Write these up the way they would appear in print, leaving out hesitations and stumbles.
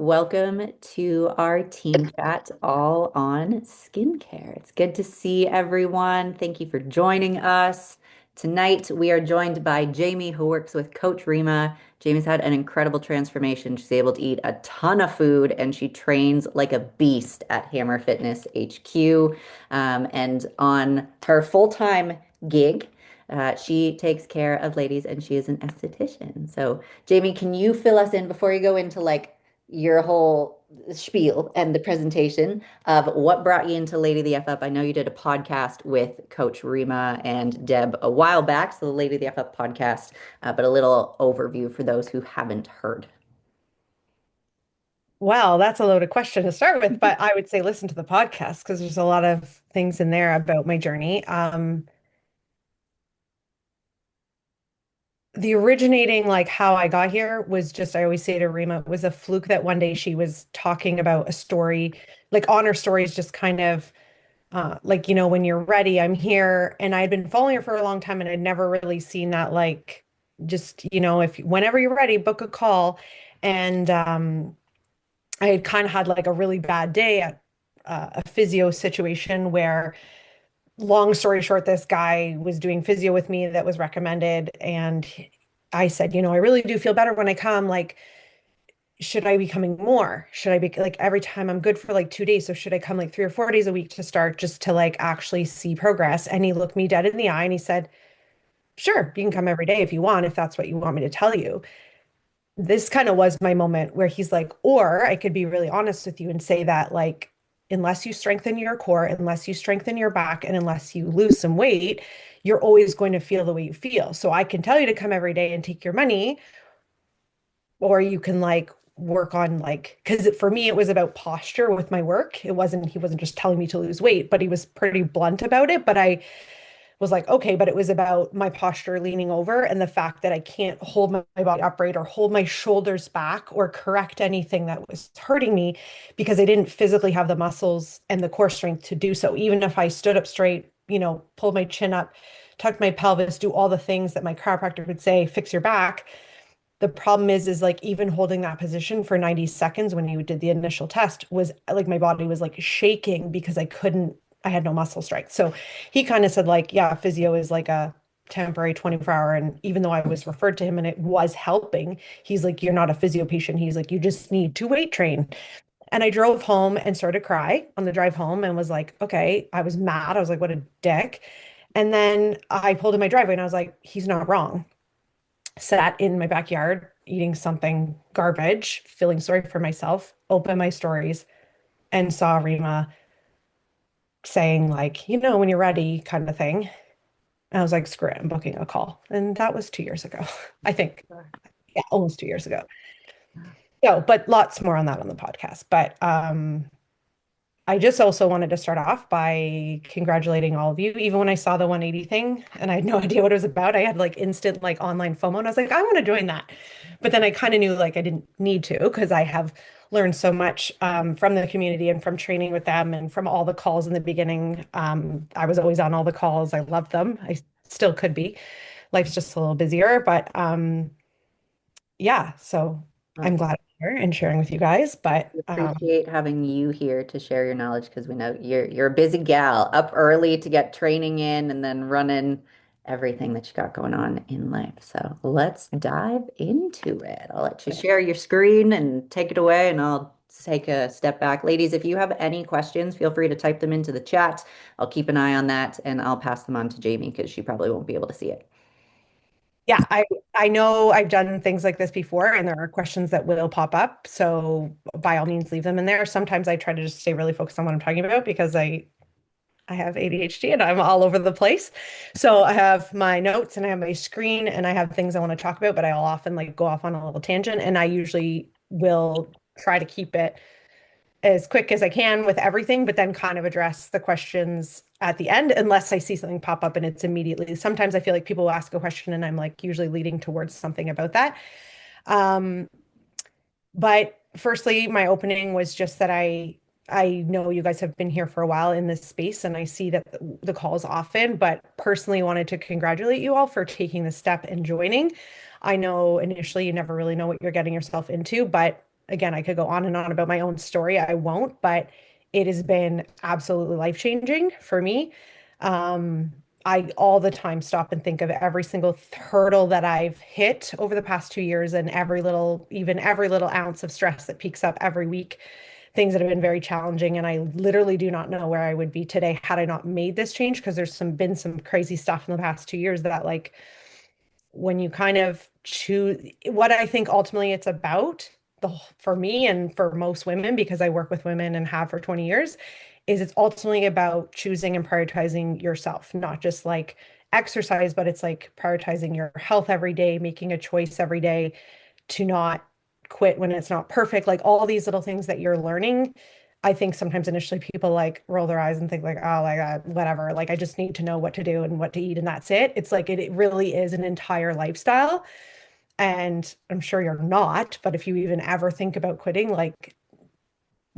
Welcome to our team chat all on skincare. It's good to see everyone. Thank you for joining us. Tonight, we are joined by Jamie, who works with Coach Rima. Jamie's had an incredible transformation. She's able to eat a ton of food and she trains like a beast at Hammer Fitness HQ. And on her full-time gig, she takes care of ladies and she is an esthetician. So, Jamie, can you fill us in before you go into like your whole spiel and the presentation of what brought you into Lady the F Up? I know you did a podcast with Coach Rima and Deb a while back, so the Lady the F Up podcast, but a little overview for those who haven't heard. Well, that's a loaded question to start with, but I would say listen to the podcast because there's a lot of things in there about my journey. The originating, like how I got here, was just, I always say to Rima, it was a fluke that one day she was talking about a story, like on her stories, just kind of like, when you're ready, I'm here. And I had been following her for a long time and I'd never really seen that, like, just, if whenever you're ready, book a call. And I had kind of had like a really bad day at a physio situation where, long story short, this guy was doing physio with me that was recommended. And I said, I really do feel better when I come. Like, should I be coming more? Should I be like every time I'm good for like 2 days? So should I come like 3 or 4 days a week to start just to like actually see progress? And he looked me dead in the eye and he said, sure, you can come every day if you want, if that's what you want me to tell you. This kind of was my moment where he's like, or I could be really honest with you and say that, like, unless you strengthen your core, unless you strengthen your back, and unless you lose some weight, you're always going to feel the way you feel. So I can tell you to come every day and take your money, or you can like work on like, because for me, it was about posture with my work. He wasn't just telling me to lose weight, but he was pretty blunt about it. But I was like, okay, but it was about my posture leaning over and the fact that I can't hold my body upright or hold my shoulders back or correct anything that was hurting me because I didn't physically have the muscles and the core strength to do so. Even if I stood up straight, pulled my chin up, tucked my pelvis, do all the things that my chiropractor would say, fix your back. The problem is like even holding that position for 90 seconds when you did the initial test was like my body was like shaking because I had no muscle strength. So he kind of said like, yeah, physio is like a temporary 24-hour. And even though I was referred to him and it was helping, he's like, you're not a physio patient. He's like, you just need to weight train. And I drove home and started to cry on the drive home and was like, okay, I was mad. I was like, what a dick. And then I pulled in my driveway and I was like, he's not wrong. Sat in my backyard eating something garbage, feeling sorry for myself, opened my stories and saw Rima saying like, when you're ready kind of thing. And I was like, screw it, I'm booking a call. And that was 2 years ago, I think. Yeah, almost 2 years ago. So, but lots more on that on the podcast. But I just also wanted to start off by congratulating all of you. Even when I saw the 180 thing and I had no idea what it was about, I had like instant like online FOMO and I was like, I want to join that. But then I kind of knew like I didn't need to because I have learned so much from the community and from training with them and from all the calls in the beginning. I was always on all the calls. I loved them. I still could be. Life's just a little busier, but yeah, so I'm glad I'm here and sharing with you guys. But We appreciate having you here to share your knowledge because we know you're a busy gal, up early to get training in and then running everything that you got going on in life. So let's dive into it. I'll let you share your screen and take it away, and I'll take a step back. Ladies, if you have any questions, feel free to type them into the chat. I'll keep an eye on that and I'll pass them on to Jamie because she probably won't be able to see it. yeah, I know I've done things like this before, and there are questions that will pop up. So by all means, leave them in there. Sometimes I try to just stay really focused on what I'm talking about because I have ADHD and I'm all over the place. So I have my notes and I have my screen and I have things I want to talk about, but I'll often like go off on a little tangent, and I usually will try to keep it as quick as I can with everything, but then kind of address the questions at the end, unless I see something pop up and it's immediately. Sometimes I feel like people will ask a question and I'm like usually leading towards something about that. Um, but firstly, my opening was just that I know you guys have been here for a while in this space and I see that the calls often, but personally wanted to congratulate you all for taking the step and joining. I know initially you never really know what you're getting yourself into, but again, I could go on and on about my own story. I won't, but it has been absolutely life-changing for me. Um, I all the time stop and think of every single hurdle that I've hit over the past 2 years and even every little ounce of stress that peaks up every week, things that have been very challenging. And I literally do not know where I would be today had I not made this change, because been some crazy stuff in the past 2 years that, like, when you kind of choose what I think ultimately it's about, for me and for most women, because I work with women and have for 20 years, is it's ultimately about choosing and prioritizing yourself, not just like exercise, but it's like prioritizing your health every day, making a choice every day to not quit when it's not perfect, like all these little things that you're learning. I think sometimes initially people like roll their eyes and think like, oh my God, whatever. Like I just need to know what to do and what to eat and that's it. It's like it really is an entire lifestyle. And I'm sure you're not, but if you even ever think about quitting, like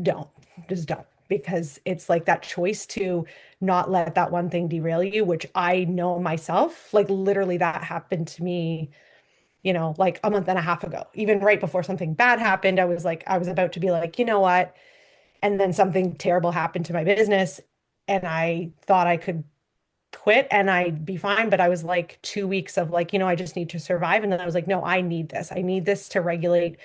don't, just don't. Because it's like that choice to not let that one thing derail you, which I know myself, like literally that happened to me, like a month and a half ago. Even right before something bad happened, I was about to be like, you know what? And then something terrible happened to my business, and I thought I could quit and I'd be fine. But I was like 2 weeks of like, I just need to survive. And then I was like, no, I need this. I need this to regulate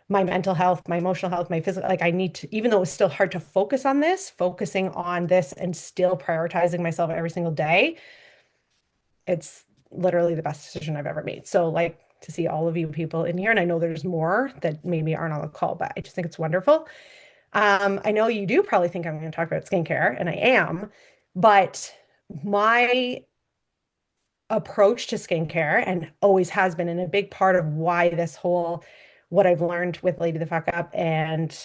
my mental health, my emotional health, my physical. Like I need to, even though it was still hard to focusing on this and still prioritizing myself every single day, it's literally the best decision I've ever made. So like to see all of you people in here, and I know there's more that maybe aren't on the call, but I just think it's wonderful. I know you do probably think I'm going to talk about skincare, and I am, but my approach to skincare, and always has been, and a big part of why what I've learned with Lady the Fuck Up and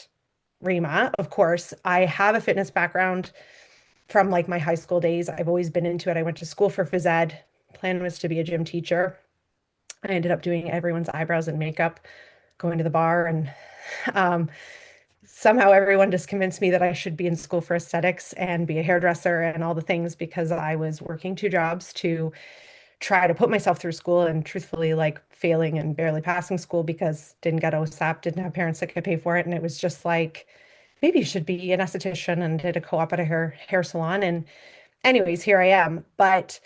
Rima, of course, I have a fitness background from like my high school days. I've always been into it. I went to school for phys ed. Plan was to be a gym teacher. I ended up doing everyone's eyebrows and makeup, going to the bar, and um, somehow everyone just convinced me that I should be in school for aesthetics and be a hairdresser and all the things, because I was working two jobs to try to put myself through school, and truthfully like failing and barely passing school because didn't get OSAP, didn't have parents that could pay for it. And it was just like, maybe you should be an esthetician, and did a co-op at a hair salon. And anyways, here I am. But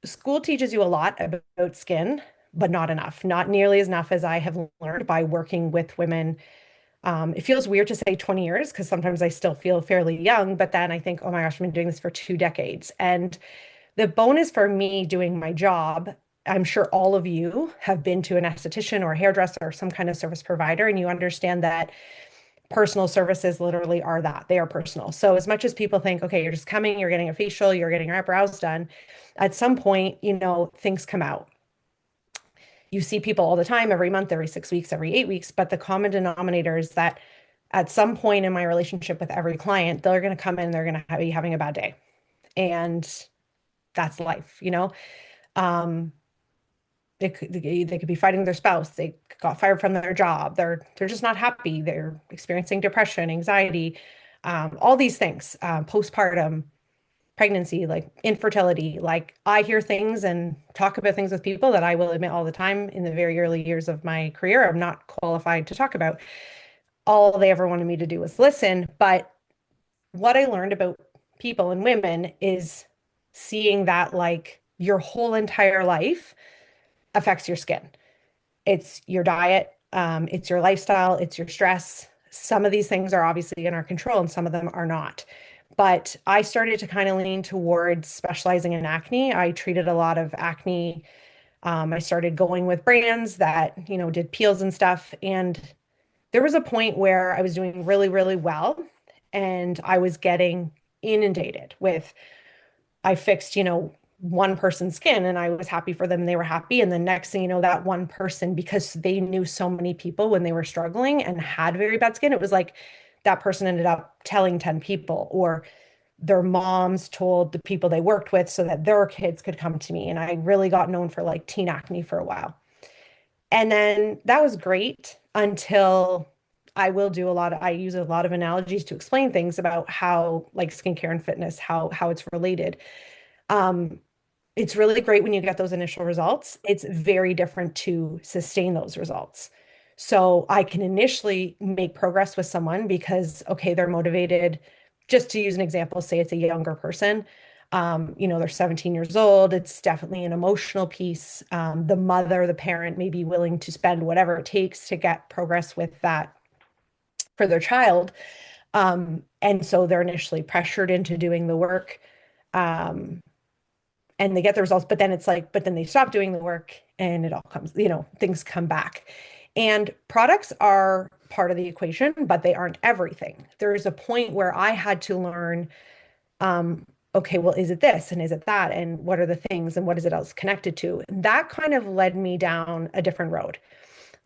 school teaches you a lot about skin, but not enough, not nearly as enough as I have learned by working with women. It feels weird to say 20 years because sometimes I still feel fairly young, but then I think, oh my gosh, I've been doing this for 2 decades. And the bonus for me doing my job, I'm sure all of you have been to an esthetician or a hairdresser or some kind of service provider, and you understand that personal services literally are that. They are personal. So as much as people think, okay, you're just coming, you're getting a facial, you're getting your eyebrows done, at some point, things come out. You see people all the time, every month, every 6 weeks, every 8 weeks, but the common denominator is that at some point in my relationship with every client, they're going to come in, they're going to be having a bad day. And that's life. Um, they could be fighting their spouse. They got fired from their job. They're just not happy. They're experiencing depression, anxiety, all these things, postpartum, pregnancy, like infertility. Like I hear things and talk about things with people that I will admit all the time in the very early years of my career, I'm not qualified to talk about. All they ever wanted me to do was listen. But what I learned about people and women is seeing that like your whole entire life affects your skin. It's your diet, it's your lifestyle, it's your stress. Some of these things are obviously in our control and some of them are not. But I started to kind of lean towards specializing in acne. I treated a lot of acne. I started going with brands that, did peels and stuff. And there was a point where I was doing really, really well. And I was getting inundated with, I fixed, one person's skin and I was happy for them. They were happy. And the next thing you know, that one person, because they knew so many people when they were struggling and had very bad skin, it was like that person ended up telling 10 people, or their moms told the people they worked with so that their kids could come to me. And I really got known for like teen acne for a while. And then that was great until I use a lot of analogies to explain things about how like skincare and fitness, how it's related. Um, it's really great when you get those initial results. It's very different to sustain those results. So I can initially make progress with someone because, okay, they're motivated. Just to use an example, say it's a younger person, they're 17 years old. It's definitely an emotional piece. The mother, the parent may be willing to spend whatever it takes to get progress with that for their child. And so they're initially pressured into doing the work. Um, and they get the results, but then it's like, but then they stop doing the work and it all comes, things come back. And products are part of the equation, but they aren't everything. There's a point where I had to learn, okay, well, is it this and is it that? And what are the things and what is it else connected to? And that kind of led me down a different road.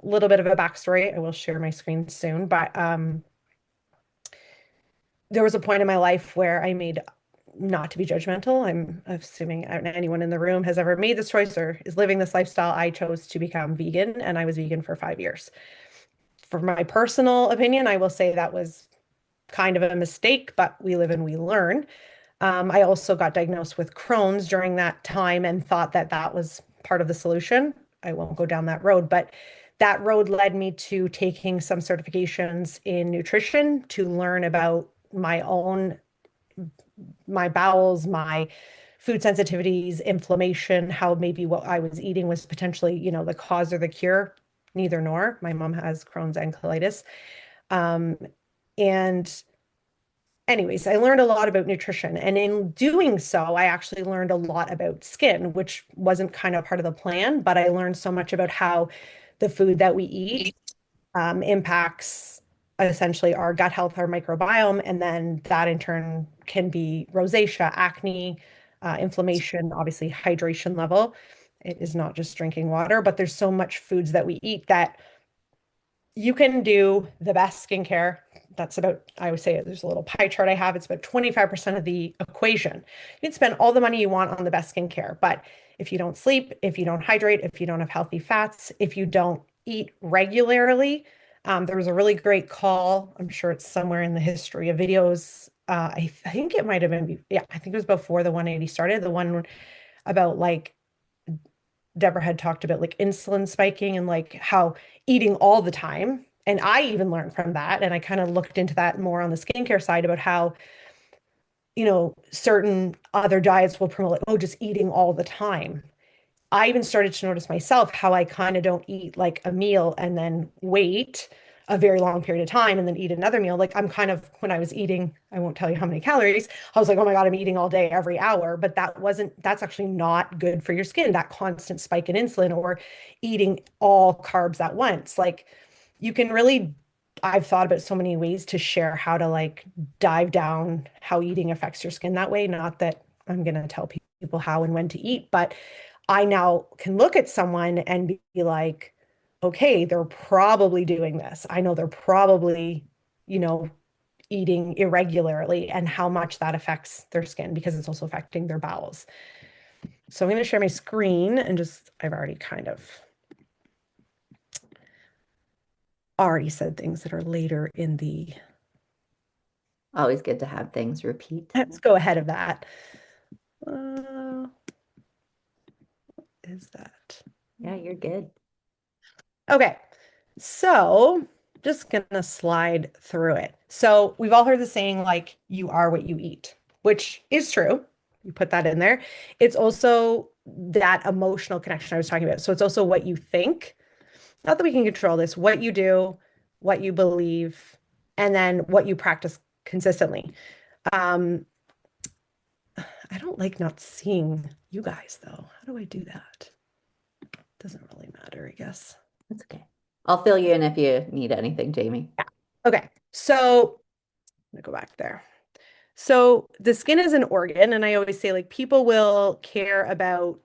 A little bit of a backstory. I will share my screen soon, but there was a point in my life where I made, not to be judgmental, I'm assuming anyone in the room has ever made this choice or is living this lifestyle. I chose to become vegan and I was vegan for 5 years. For my personal opinion, I will say that was kind of a mistake, but we live and we learn. I also got diagnosed with Crohn's during that time and thought that that was part of the solution. I won't go down that road, but that road led me to taking some certifications in nutrition to learn about my bowels, my food sensitivities, inflammation, how maybe what I was eating was potentially, the cause or the cure. Neither nor. My mom has Crohn's and colitis. Um, and anyways, I learned a lot about nutrition. And in doing so, I actually learned a lot about skin, which wasn't kind of part of the plan, but I learned so much about how the food that we eat impacts essentially our gut health, our microbiome, and then that in turn can be rosacea, acne, inflammation, obviously hydration level. It is not just drinking water, but there's so much foods that we eat that you can do the best skincare. That's about, I would say there's a little pie chart I have. It's about 25% of the equation. You can spend all the money you want on the best skincare, but if you don't sleep, if you don't hydrate, if you don't have healthy fats, if you don't eat regularly, there was a really great call. I'm sure it's somewhere in the history of videos. I think it might have been, yeah, I think it was before the 180 started, the one about like Deborah had talked about like insulin spiking and like how eating all the time. And I even learned from that. And I kind of looked into that more on the skincare side about how, certain other diets will promote like, oh, just eating all the time. I even started to notice myself how I kind of don't eat like a meal and then wait a very long period of time and then eat another meal. Like I'm kind of, when I was eating, I won't tell you how many calories, I was like, oh my God, I'm eating all day, every hour. But that's actually not good for your skin, that constant spike in insulin or eating all carbs at once. Like you can really, I've thought about so many ways to share how to like dive down how eating affects your skin that way. Not that I'm going to tell people how and when to eat, but I now can look at someone and be like, okay, they're probably doing this. I know they're probably, you know, eating irregularly and how much that affects their skin because it's also affecting their bowels. So I'm going to share my screen and I've already kind of already said things that are later in the, Always good to have things repeat. let's go ahead of that. Uh, is that? Yeah, you're good. Okay. So just gonna slide through it. So we've all heard the saying, like, you are what you eat, which is true. You put that in there. It's also that emotional connection I was talking about. So it's also what you think. Not that we can control this, what you do, what you believe, and then what you practice consistently. Um, I don't like not seeing you guys though. How do I do that? Doesn't really matter, I guess. That's okay. I'll fill you in if you need anything, Jamie. Yeah. Okay. So I'm gonna go back there. So the skin is an organ, and I always say like people will care about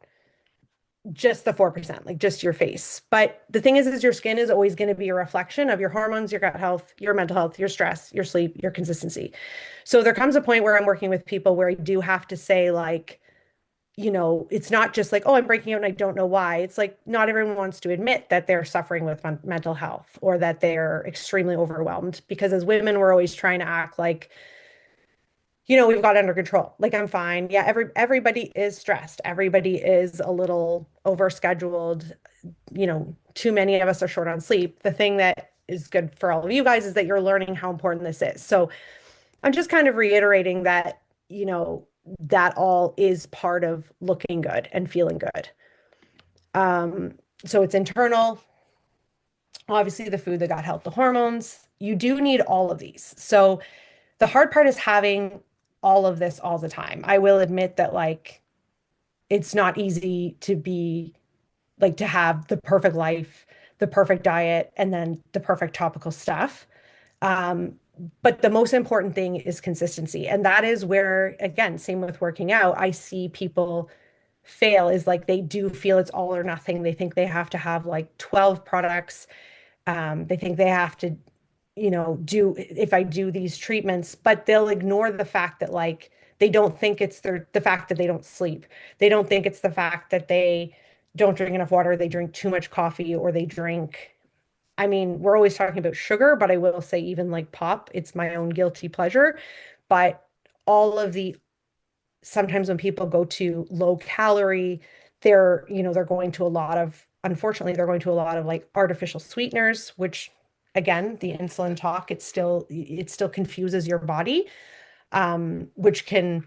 just the 4%, like just your face. But the thing is your skin is always going to be a reflection of your hormones, your gut health, your mental health, your stress, your sleep, your consistency. So there comes a point where I'm working with people where I do have to say like, it's not just like, oh, I'm breaking out and I don't know why. It's like not everyone wants to admit that they're suffering with mental health or that they're extremely overwhelmed because as women, we're always trying to act like we've got it under control. Like I'm fine. Yeah, everybody is stressed. Everybody is a little overscheduled, too many of us are short on sleep. The thing that is good for all of you guys is that you're learning how important this is. So I'm just kind of reiterating that, that all is part of looking good and feeling good. So it's internal, obviously the food, the gut health, the hormones. You do need all of these. So the hard part is having all of this all the time. I will admit that like it's not easy to be like to have the perfect life, the perfect diet, and then the perfect topical stuff. Um, but the most important thing is consistency. And that is where, again, same with working out, I see people fail is like they do feel it's all or nothing. They think they have to have like 12 products. They think they have to, do if I do these treatments, but they'll ignore the fact that like they don't think it's the fact that they don't sleep. They don't think it's the fact that they don't drink enough water, they drink too much coffee, or they drink. I mean, we're always talking about sugar, but I will say even like pop, it's my own guilty pleasure. But all of the sometimes when people go to low calorie, they're going to a lot of, unfortunately, they're going to a lot of like artificial sweeteners, which again, the insulin talk, it still confuses your body, which can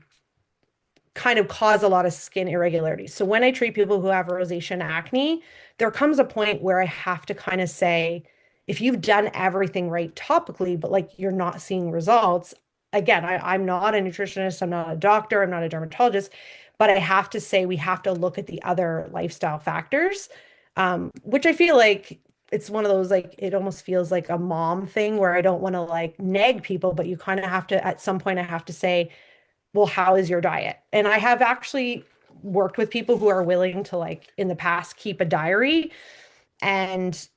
kind of cause a lot of skin irregularities. So when I treat people who have rosacea and acne, there comes a point where I have to kind of say, if you've done everything right topically, but like you're not seeing results, again, I'm not a nutritionist, I'm not a doctor, I'm not a dermatologist, but I have to say we have to look at the other lifestyle factors, which I feel like it's one of those like it almost feels like a mom thing where I don't want to like nag people, but you kind of have to at some point I have to say, well, how is your diet? And I have actually worked with people who are willing to like in the past keep a diary. And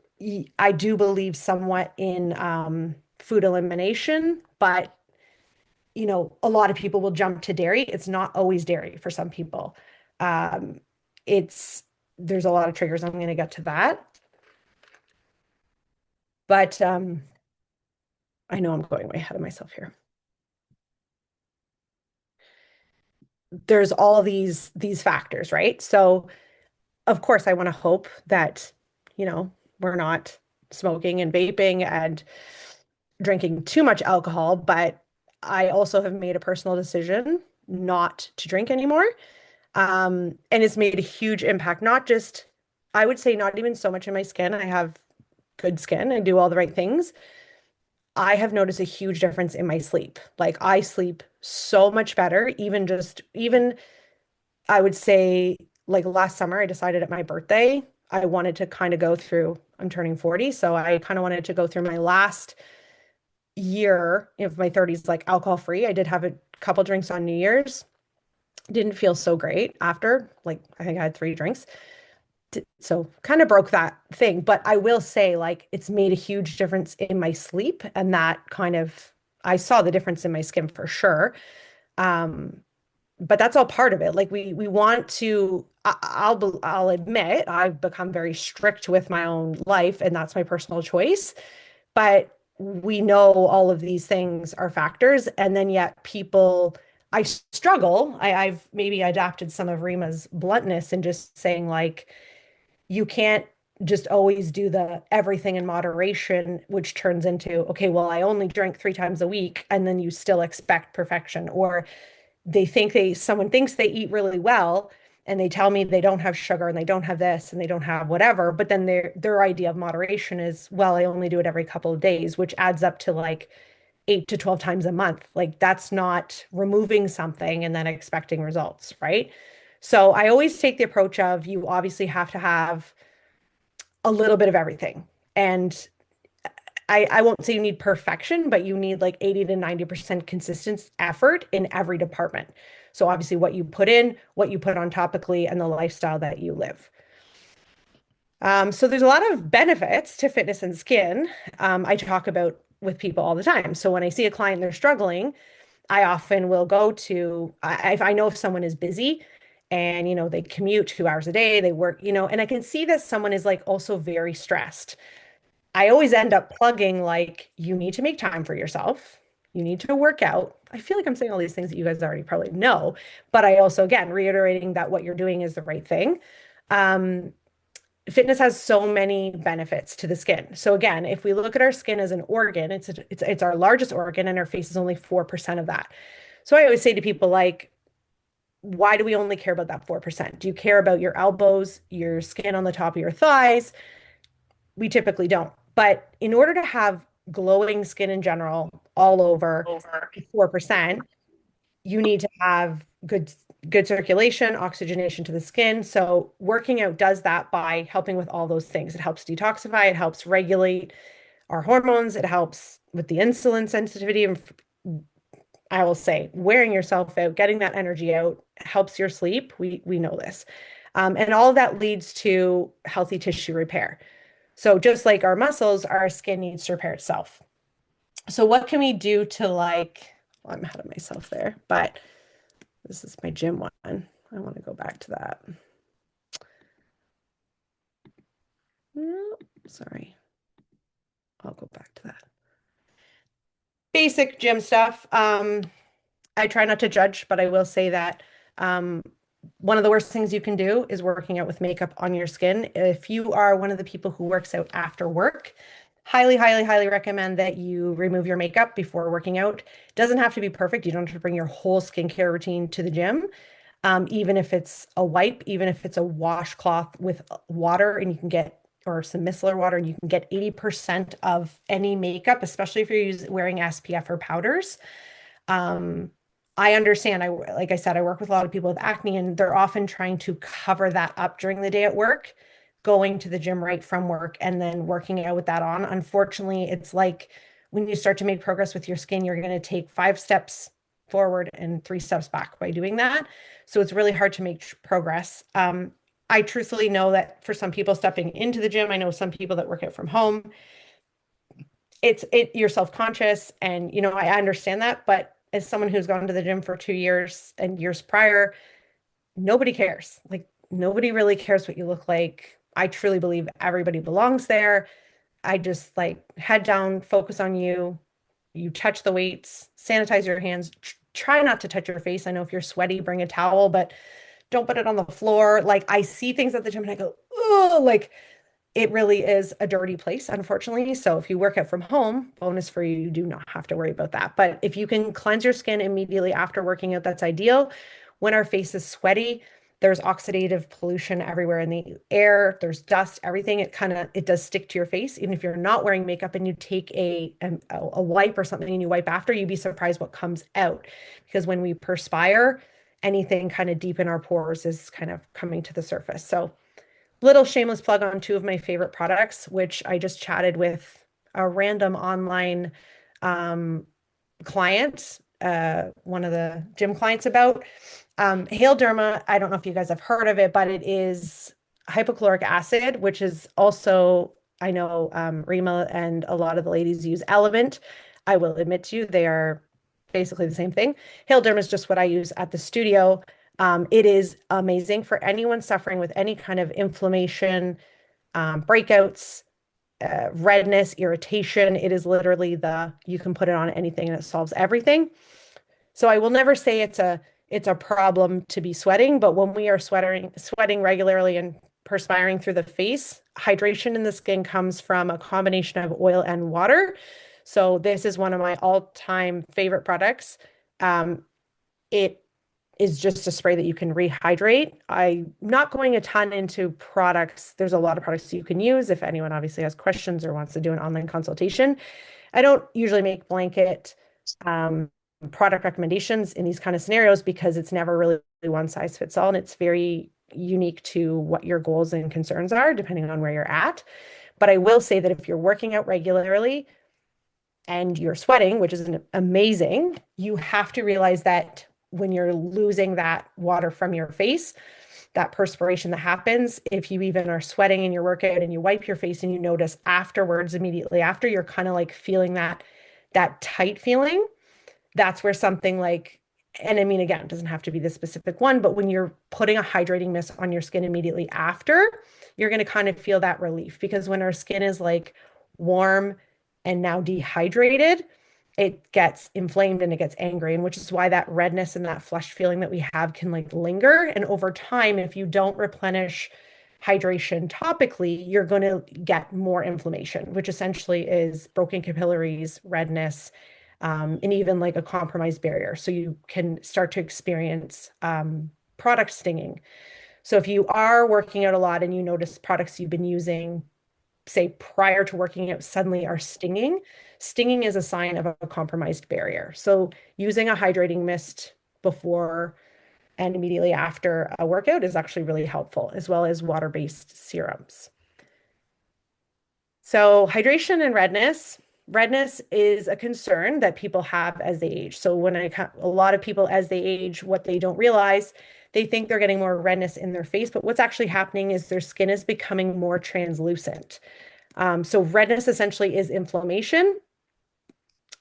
I do believe somewhat in food elimination, but a lot of people will jump to dairy. It's not always dairy for some people. Um, it's there's a lot of triggers. I'm going to get to that. But I know I'm going way ahead of myself here. There's all these factors, right? So of course, I want to hope that, we're not smoking and vaping and drinking too much alcohol, but I also have made a personal decision not to drink anymore. And it's made a huge impact, not just, I would say, not even so much in my skin. I have good skin and do all the right things. I have noticed a huge difference in my sleep. Like I sleep so much better, even I would say like last summer, I decided at my birthday, I wanted to kind of go through, I'm turning 40. So I kind of wanted to go through my last year of my 30s, like alcohol free. I did have a couple drinks on New Year's. Didn't feel so great after, like, I think I had 3 drinks. So kind of broke that thing. But I will say, like, it's made a huge difference in my sleep. And that kind of, I saw the difference in my skin for sure. Um, but that's all part of it. Like we want to. I'll admit I've become very strict with my own life, and that's my personal choice. But we know all of these things are factors, and then yet people. I struggle. I've maybe adapted some of Rima's bluntness and just saying like you can't just always do the everything in moderation, which turns into, okay, well, I only drink 3 times a week, and then you still expect perfection, or someone thinks they eat really well and they tell me they don't have sugar and they don't have this and they don't have whatever, but then their idea of moderation is, well, I only do it every couple of days, which adds up to like 8 to 12 times a month. Like that's not removing something and then expecting results, right? So I always take the approach of you obviously have to have a little bit of everything. And I won't say you need perfection, but you need like 80 to 90% consistent effort in every department. So obviously what you put in, what you put on topically, and the lifestyle that you live. So there's a lot of benefits to fitness and skin. I talk about with people all the time. So when I see a client, they're struggling, I often will go to, if I know if someone is busy and, they commute 2 hours a day, they work, and I can see that someone is like also very stressed. I always end up plugging like, you need to make time for yourself. You need to work out. I feel like I'm saying all these things that you guys already probably know, but I also, again, reiterating that what you're doing is the right thing. Um, fitness has so many benefits to the skin. So again, if we look at our skin as an organ, it's our largest organ, and our face is only 4% of that. So I always say to people like, why do we only care about that 4%? Do you care about your elbows, your skin on the top of your thighs? We typically don't. But in order to have glowing skin in general, all over Over. 4%, you need to have good circulation, oxygenation to the skin. So working out does that by helping with all those things. It helps detoxify, it helps regulate our hormones, it helps with the insulin sensitivity. And I will say, wearing yourself out, getting that energy out helps your sleep. We know this. And all of that leads to healthy tissue repair. So just like our muscles, our skin needs to repair itself. So what can we do to like, well, I'm ahead of myself there, but this is my gym one. I want to go back to that. No, sorry. I'll go back to that. Basic gym stuff. I try not to judge, but I will say that one of the worst things you can do is working out with makeup on your skin. If you are one of the people who works out after work, highly, highly, highly recommend that you remove your makeup before working out. It doesn't have to be perfect. You don't have to bring your whole skincare routine to the gym. Even if it's a wipe, even if it's a washcloth with water and you can get, or some micellar water, and you can get 80% of any makeup, especially if you're wearing SPF or powders. Um, I understand. Like I said, I work with a lot of people with acne, and they're often trying to cover that up during the day at work, going to the gym right from work and then working out with that on. Unfortunately, it's like when you start to make progress with your skin, you're going to take 5 steps forward and 3 steps back by doing that. So it's really hard to make progress. I truthfully know that for some people stepping into the gym, I know some people that work out from home, you're self-conscious, and I understand that, but as someone who's gone to the gym for 2 years and years prior, nobody cares. Like, nobody really cares what you look like. I truly believe everybody belongs there. I just like head down, focus on you. You touch the weights, sanitize your hands. Try not to touch your face. I know if you're sweaty, bring a towel, but don't put it on the floor. Like, I see things at the gym and I go, oh, like, it really is a dirty place, unfortunately. So if you work out from home, bonus for you, you do not have to worry about that. But if you can cleanse your skin immediately after working out, that's ideal. When our face is sweaty, there's oxidative pollution everywhere in the air, there's dust, everything. It does stick to your face. Even if you're not wearing makeup and you take a wipe or something and you wipe after, you'd be surprised what comes out. Because when we perspire, anything kind of deep in our pores is kind of coming to the surface. So little shameless plug on two of my favorite products, which I just chatted with a random online client, one of the gym clients about. Hail Derma, I don't know if you guys have heard of it, but it is hypochloric acid, which is also, I know Rima and a lot of the ladies use Element. I will admit to you, they are basically the same thing. Hail Derma is just what I use at the studio. It is amazing for anyone suffering with any kind of inflammation, breakouts, redness, irritation. It is literally you can put it on anything and it solves everything. So I will never say it's a problem to be sweating, but when we are sweating regularly and perspiring through the face, hydration in the skin comes from a combination of oil and water. So this is one of my all-time favorite products. It is just a spray that you can rehydrate. I'm not going a ton into products. There's a lot of products you can use if anyone obviously has questions or wants to do an online consultation. I don't usually make blanket product recommendations in these kind of scenarios because it's never really one size fits all, and it's very unique to what your goals and concerns are depending on where you're at. But I will say that if you're working out regularly and you're sweating, which is amazing, you have to realize that when you're losing that water from your face, that perspiration that happens, if you even are sweating in your workout and you wipe your face and you notice afterwards, immediately after, you're kind of like feeling that tight feeling, that's where something like, and I mean, again, it doesn't have to be the specific one, but when you're putting a hydrating mist on your skin immediately after, you're going to kind of feel that relief, because when our skin is like warm and now dehydrated, it gets inflamed and it gets angry, and which is why that redness and that flushed feeling that we have can like linger. And over time, if you don't replenish hydration topically, you're going to get more inflammation, which essentially is broken capillaries, redness, and even like a compromised barrier. So you can start to experience product stinging. So if you are working out a lot and you notice products you've been using, say prior to working out, suddenly are stinging, stinging is a sign of a compromised barrier. So using a hydrating mist before and immediately after a workout is actually really helpful, as well as water-based serums. So hydration and redness. Redness is a concern that people have as they age. So a lot of people as they age, what they don't realize, they think they're getting more redness in their face, but what's actually happening is their skin is becoming more translucent. So redness essentially is inflammation,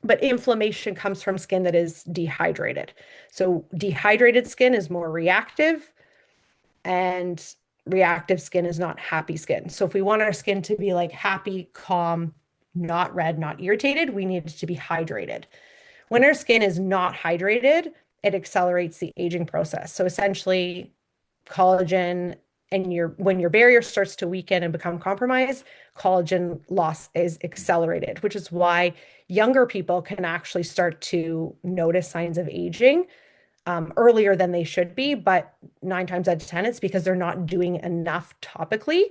but inflammation comes from skin that is dehydrated. So dehydrated skin is more reactive, and reactive skin is not happy skin. So if we want our skin to be like happy, calm, not red, not irritated, we need it to be hydrated. When our skin is not hydrated, it accelerates the aging process. So essentially, collagen and when your barrier starts to weaken and become compromised, collagen loss is accelerated, which is why younger people can actually start to notice signs of aging earlier than they should be. But 9 times out of 10, it's because they're not doing enough topically.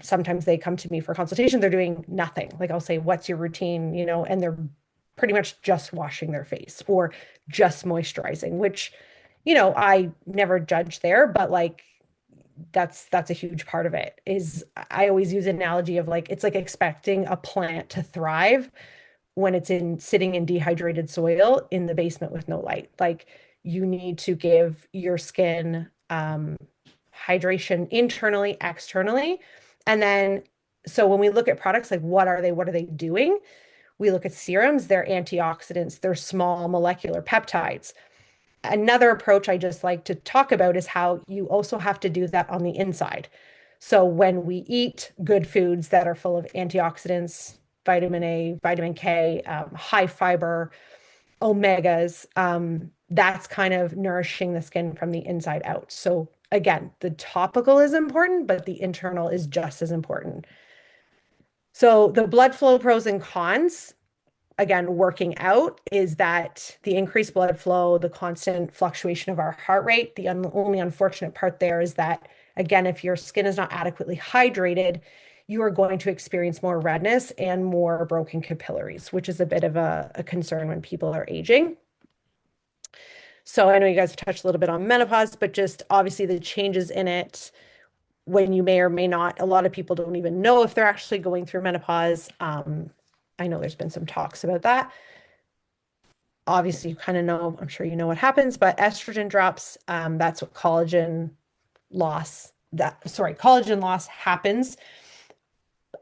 Sometimes they come to me for consultation, they're doing nothing. Like I'll say, what's your routine? And they're pretty much just washing their face or just moisturizing, which, I never judge there, but like that's a huge part of it. Is I always use an analogy of like it's like expecting a plant to thrive when it's sitting in dehydrated soil in the basement with no light. Like you need to give your skin hydration internally, externally. And then, so when we look at products, like what are they doing? We look at serums, they're antioxidants, they're small molecular peptides. Another approach I just like to talk about is how you also have to do that on the inside. So when we eat good foods that are full of antioxidants, vitamin A, vitamin K, high fiber, omegas, that's kind of nourishing the skin from the inside out. So again, the topical is important, but the internal is just as important. So the blood flow pros and cons, again, working out, is that the increased blood flow, the constant fluctuation of our heart rate. The only unfortunate part there is that, again, if your skin is not adequately hydrated, you are going to experience more redness and more broken capillaries, which is a bit of a concern when people are aging. So I know you guys have touched a little bit on menopause, but just obviously the changes in it when you may or may not, a lot of people don't even know if they're actually going through menopause. I know there's been some talks about that. Obviously, you kind of know, I'm sure you know what happens, but estrogen drops, that's what collagen loss happens.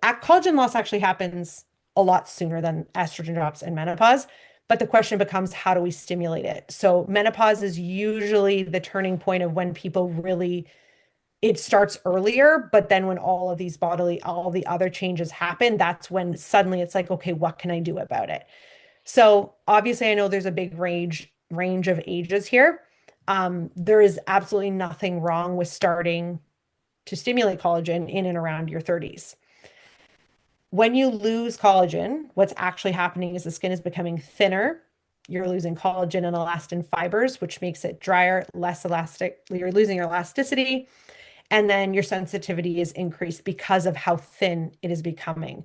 Collagen loss actually happens a lot sooner than estrogen drops in menopause. But the question becomes, how do we stimulate it? So menopause is usually the turning point of when people really, it starts earlier, but then when all the other changes happen, that's when suddenly it's like, okay, what can I do about it? So obviously I know there's a big range of ages here. There is absolutely nothing wrong with starting to stimulate collagen in and around your 30s. When you lose collagen, what's actually happening is the skin is becoming thinner. You're losing collagen and elastin fibers, which makes it drier, less elastic. You're losing your elasticity. And then your sensitivity is increased because of how thin it is becoming.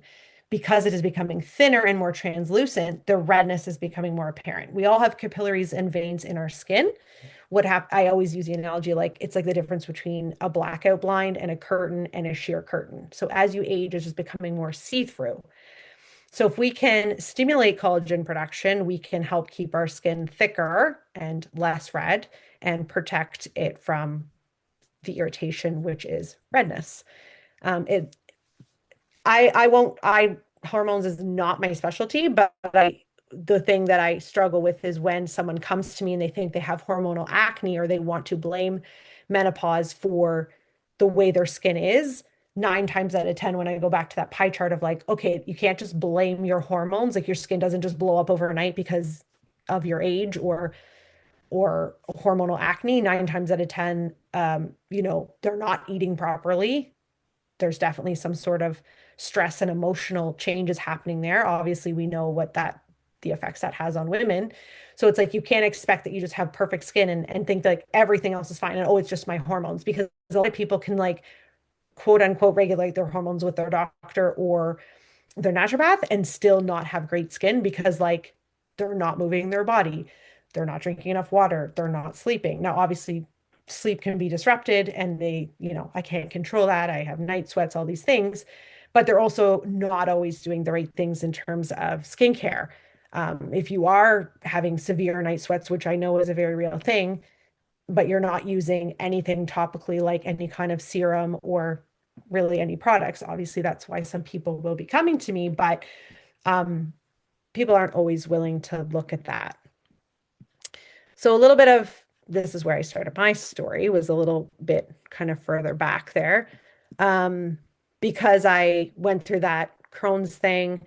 Because it is becoming thinner and more translucent, the redness is becoming more apparent. We all have capillaries and veins in our skin. I always use the analogy like it's like the difference between a blackout blind and a curtain and a sheer curtain. So as you age, it's just becoming more see-through. So if we can stimulate collagen production, we can help keep our skin thicker and less red and protect it from the irritation, which is redness. Hormones is not my specialty, but the thing that I struggle with is when someone comes to me and they think they have hormonal acne or they want to blame menopause for the way their skin is. 9 times out of 10, when I go back to that pie chart of like, okay, you can't just blame your hormones. Like your skin doesn't just blow up overnight because of your age or hormonal acne. 9 times out of 10, they're not eating properly. There's definitely some sort of stress and emotional changes happening there. Obviously, we know the effects that has on women. So it's like you can't expect that you just have perfect skin and think that like everything else is fine and oh, it's just my hormones because a lot of people can like quote unquote regulate their hormones with their doctor or their naturopath and still not have great skin because like they're not moving their body, they're not drinking enough water, they're not sleeping. Now, obviously, sleep can be disrupted and I can't control that. I have night sweats, all these things, but they're also not always doing the right things in terms of skincare. If you are having severe night sweats, which I know is a very real thing, but you're not using anything topically like any kind of serum or really any products. Obviously, that's why some people will be coming to me, but um, people aren't always willing to look at that. So a little bit of this is where I started my story was a little bit kind of further back there. Because I went through that Crohn's thing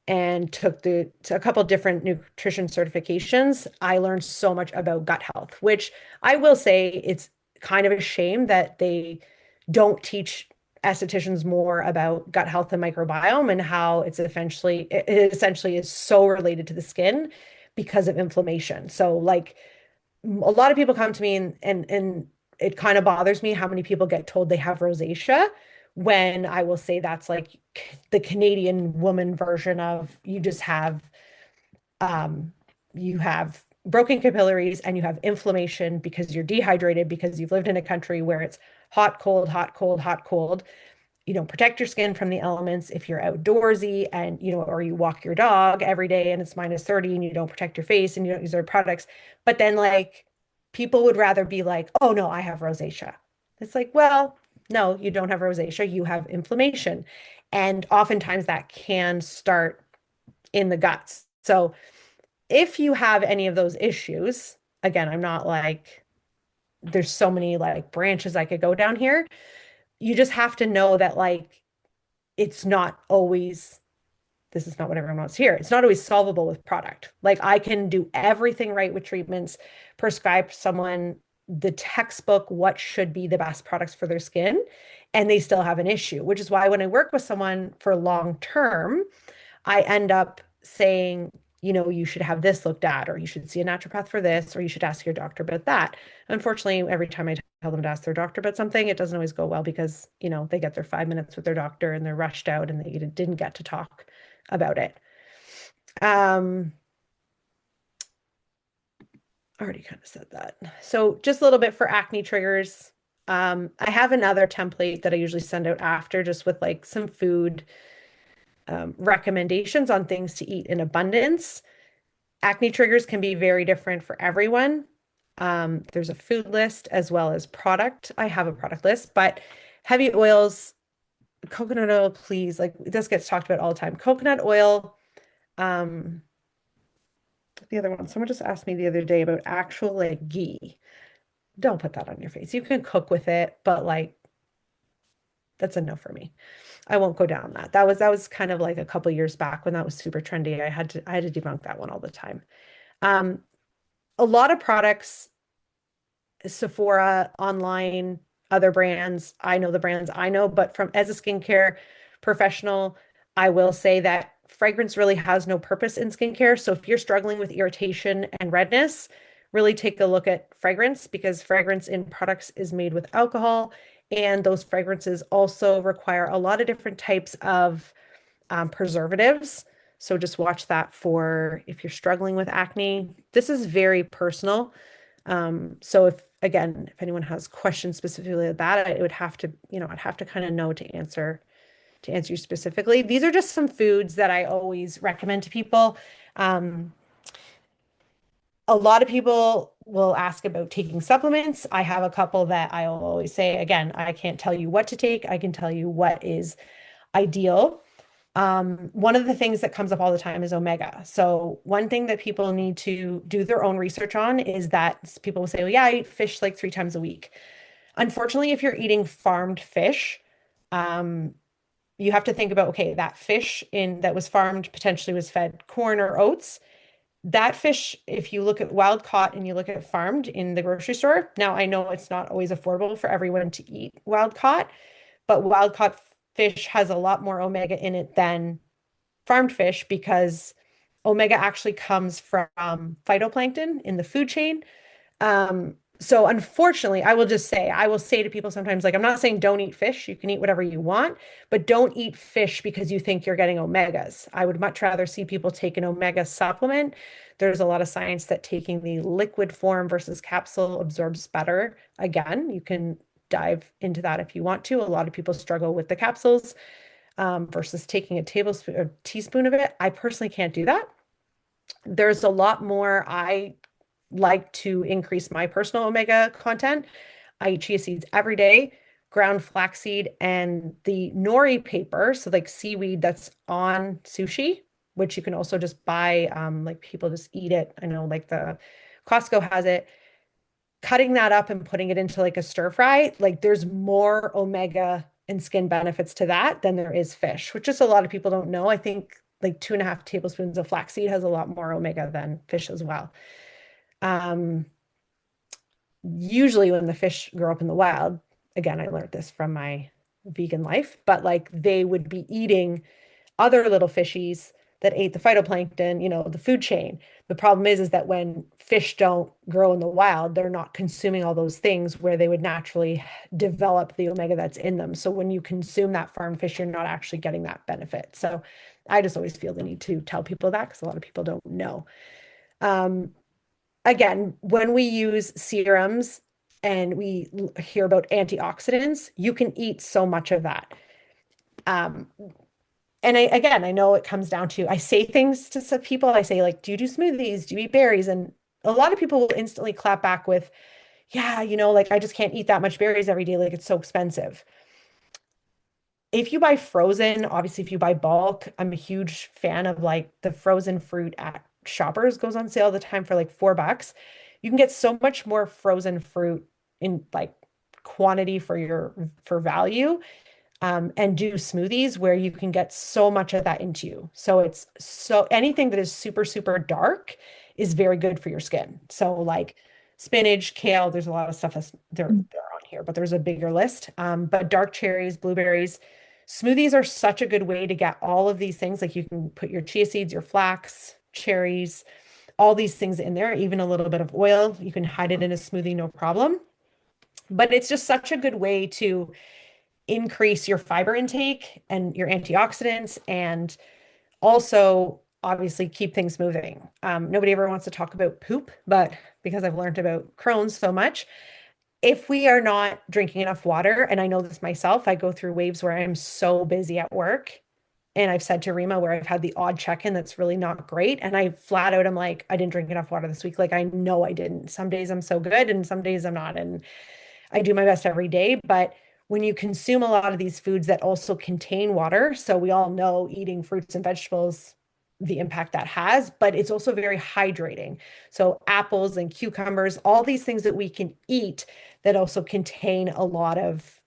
and to a couple different nutrition certifications, I learned so much about gut health, which I will say it's kind of a shame that they don't teach estheticians more about gut health and microbiome and how it essentially is so related to the skin because of inflammation. So like a lot of people come to me and it kind of bothers me how many people get told they have rosacea when I will say that's like the Canadian woman version of um you have broken capillaries and you have inflammation because you're dehydrated because you've lived in a country where it's hot, cold, hot, cold, hot, cold. Protect your skin from the elements if you're outdoorsy and, or you walk your dog every day and it's -30 and you don't protect your face and you don't use their products. But then, like, people would rather be like, oh, no, I have rosacea. It's like, well, no, you don't have rosacea. You have inflammation. And oftentimes that can start in the guts. So if you have any of those issues, again, I'm not like, there's so many like branches I could go down here. You just have to know that like it's not always this is not what everyone wants to hear. It's not always solvable with product. Like I can do everything right with treatments, prescribe someone the textbook what should be the best products for their skin, and they still have an issue, which is why when I work with someone for long term, I end up saying, you should have this looked at, or you should see a naturopath for this, or you should ask your doctor about that. Unfortunately, every time I tell them to ask their doctor about something, it doesn't always go well because, they get their 5 minutes with their doctor and they're rushed out and they didn't get to talk about it. I already kind of said that. So just a little bit for acne triggers. I have another template that I usually send out after just with like some food recommendations on things to eat in abundance. Acne triggers can be very different for everyone. There's a food list as well as product. I have a product list, but heavy oils, coconut oil, please. Like this gets talked about all the time. Coconut oil. The other one, someone just asked me the other day about actual like ghee. Don't put that on your face. You can cook with it, but like that's a no for me. I won't go down that. That was kind of like a couple years back when that was super trendy. I had to debunk that one all the time. Um, a lot of products, Sephora, online, other brands, I know the brands I know, but from as a skincare professional, I will say that fragrance really has no purpose in skincare. So if you're struggling with irritation and redness, really take a look at fragrance because fragrance in products is made with alcohol. And those fragrances also require a lot of different types of preservatives. So just watch that for if you're struggling with acne. This is very personal. So if anyone has questions specifically of that, it would have to, I'd have to kind of know to answer you specifically. These are just some foods that I always recommend to people. Um, a lot of people will ask about taking supplements. I have a couple that I will always say, again, I can't tell you what to take. I can tell you what is ideal. One of the things that comes up all the time is omega. So one thing that people need to do their own research on is that people will say, well, yeah, I eat fish like 3 times a week. Unfortunately, if you're eating farmed fish, um, you have to think about, okay, that fish in that was farmed potentially was fed corn or oats. That fish, if you look at wild caught and you look at farmed in the grocery store, now I know it's not always affordable for everyone to eat wild caught, but wild caught fish has a lot more omega in it than farmed fish because omega actually comes from phytoplankton in the food chain. So unfortunately, I will say to people sometimes, like, I'm not saying don't eat fish. You can eat whatever you want, but don't eat fish because you think you're getting omegas. I would much rather see people take an omega supplement. There's a lot of science that taking the liquid form versus capsule absorbs better. Again, you can dive into that if you want to. A lot of people struggle with the capsules versus taking a tablespoon or teaspoon of it. I personally can't do that. There's a lot more. I like to increase my personal omega content. I eat chia seeds every day, ground flaxseed, and the nori paper, so like seaweed that's on sushi, which you can also just buy. Like people just eat it. I know like the Costco has it. Cutting that up and putting it into like a stir fry, like there's more omega and skin benefits to that than there is fish, which just a lot of people don't know. I think like 2.5 tablespoons of flaxseed has a lot more omega than fish as well. Um, Usually when the fish grow up in the wild, again, I learned this from my vegan life, but like they would be eating other little fishies that ate the phytoplankton, the food chain. The problem is that when fish don't grow in the wild, they're not consuming all those things where they would naturally develop the omega that's in them. So when you consume that farm fish, you're not actually getting that benefit. So I just always feel the need to tell people that because a lot of people don't know. Um, Again, when we use serums and we hear about antioxidants, you can eat so much of that. Um, I know it comes down to I say things to some people. I say, like, do you do smoothies? Do you eat berries? And a lot of people will instantly clap back with, yeah, like I just can't eat that much berries every day. Like it's so expensive. If you buy frozen, obviously, if you buy bulk, I'm a huge fan of like the frozen fruit at Shoppers goes on sale all the time for like $4. You can get so much more frozen fruit in like quantity for value, and do smoothies where you can get so much of that into you. So it's so anything that is super, super dark is very good for your skin. So like spinach, kale, there's a lot of stuff that's they're on here, but there's a bigger list. But dark cherries, blueberries, smoothies are such a good way to get all of these things. Like you can put your chia seeds, your flax, cherries, all these things in there, even a little bit of oil. You can hide it in a smoothie, no problem. But it's just such a good way to increase your fiber intake and your antioxidants and also obviously keep things moving. Nobody ever wants to talk about poop, but because I've learned about Crohn's so much, if we are not drinking enough water, and I know this myself, I go through waves where I'm so busy at work. And I've said to Rima where I've had the odd check-in that's really not great. And I flat out, I'm like, I didn't drink enough water this week. Like, I know I didn't. Some days I'm so good and some days I'm not. And I do my best every day. But when you consume a lot of these foods that also contain water, so we all know eating fruits and vegetables, the impact that has, but it's also very hydrating. So apples and cucumbers, all these things that we can eat that also contain a lot of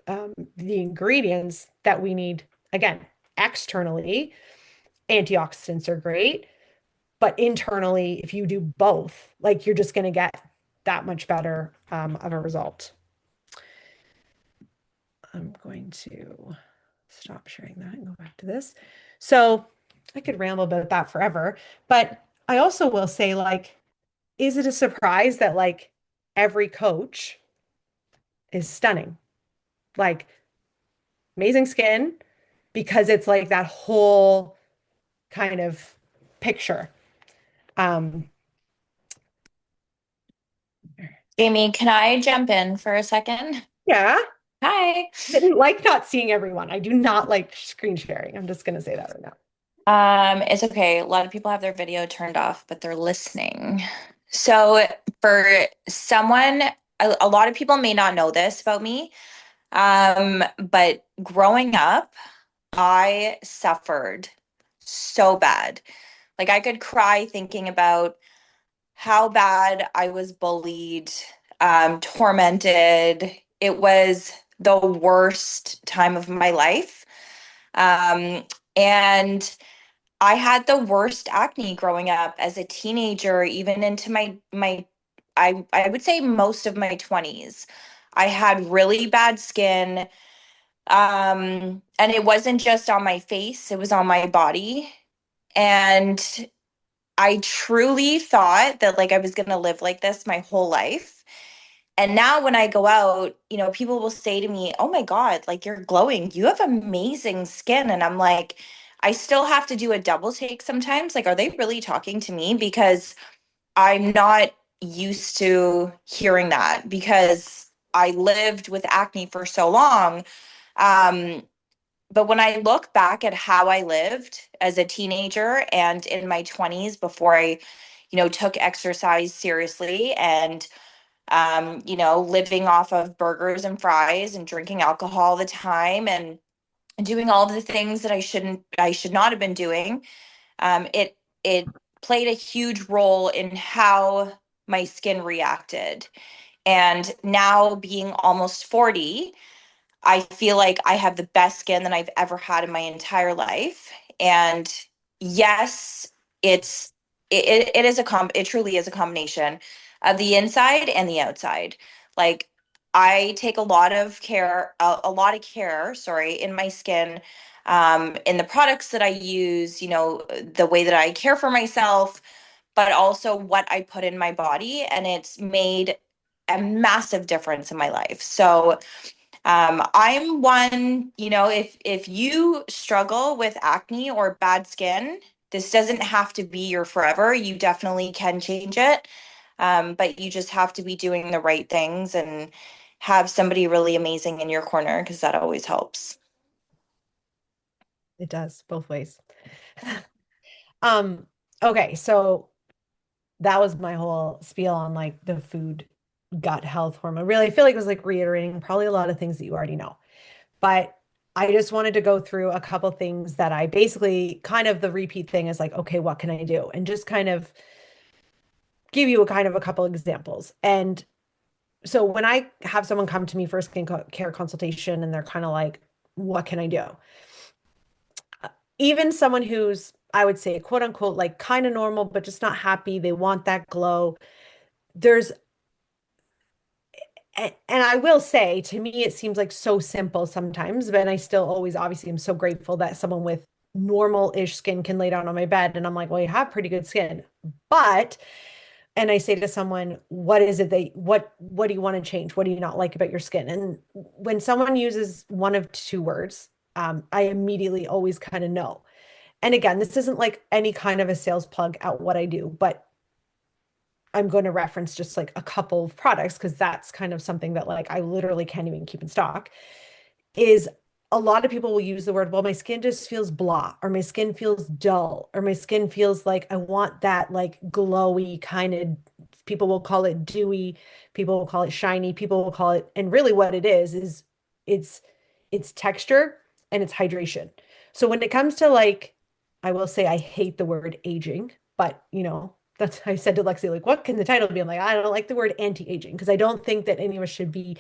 the ingredients that we need. Again, externally, antioxidants are great, but internally, if you do both, like you're just going to get that much better of a result. I'm going to stop sharing that and go back to this. So I could ramble about that forever, but I also will say, like, is it a surprise that like every coach is stunning? Like amazing skin because it's like that whole kind of picture. Um, Jamie, can I jump in for a second? yeah, Hi. didn't like not seeing everyone. I do not like screen sharing. I'm just gonna say that right now. It's okay. A lot of people have their video turned off, but they're listening. So for someone, a lot of people may not know this about me, but growing up, I suffered so bad. Like I could cry thinking about how bad I was bullied, tormented. It was the worst time of my life. Um, and I had the worst acne growing up as a teenager, even into I would say most of my 20s. I had really bad skin. And it wasn't just on my face, it was on my body. And I truly thought that like I was going to live like this my whole life. And now when I go out, people will say to me, "Oh my God, like you're glowing. You have amazing skin." And I'm like, I still have to do a double take sometimes. Like, are they really talking to me? Because I'm not used to hearing that because I lived with acne for so long. Um, but when I look back at how I lived as a teenager and in my 20s before I, took exercise seriously and living off of burgers and fries and drinking alcohol all the time and doing all of the things that I should not have been doing. It played a huge role in how my skin reacted. And now being almost 40, I feel like I have the best skin that I've ever had in my entire life. And yes, it's it is it truly is a combination of the inside and the outside. Like I take a lot of care, sorry, in my skin, in the products that I use, the way that I care for myself, but also what I put in my body, and it's made a massive difference in my life. So I'm one, if you struggle with acne or bad skin, this doesn't have to be your forever. You definitely can change it. But you just have to be doing the right things and have somebody really amazing in your corner because that always helps. It does both ways. Um, okay, so that was my whole spiel on like the food gut health hormone. Really, I feel like it was like reiterating probably a lot of things that you already know. But I just wanted to go through a couple things that I basically kind of the repeat thing is like, okay, what can I do? And just kind of give you a kind of a couple examples. And so when I have someone come to me for a care consultation and they're kind of like, what can I do? Even someone who's, I would say, quote unquote, like kind of normal, but just not happy, they want that glow. There's and I will say, to me, it seems like so simple sometimes, but I still always obviously am so grateful that someone with normal-ish skin can lay down on my bed. And I'm like, well, you have pretty good skin. But, and I say to someone, what is it that, what do you want to change? What do you not like about your skin? And when someone uses one of two words, I immediately always kind of know. And again, this isn't like any kind of a sales plug at what I do, but I'm going to reference just like a couple of products because that's kind of something that like I literally can't even keep in stock. Is a lot of people will use the word, well, my skin just feels blah, or my skin feels dull, or my skin feels like I want that like glowy kind of, people will call it dewy, people will call it shiny, people will call it, and really what it is it's it's texture and it's hydration. So when it comes to like, I will say I hate the word aging, but that's I said to Lexi, like, what can the title be? I'm like, I don't like the word anti-aging because I don't think that any of us should be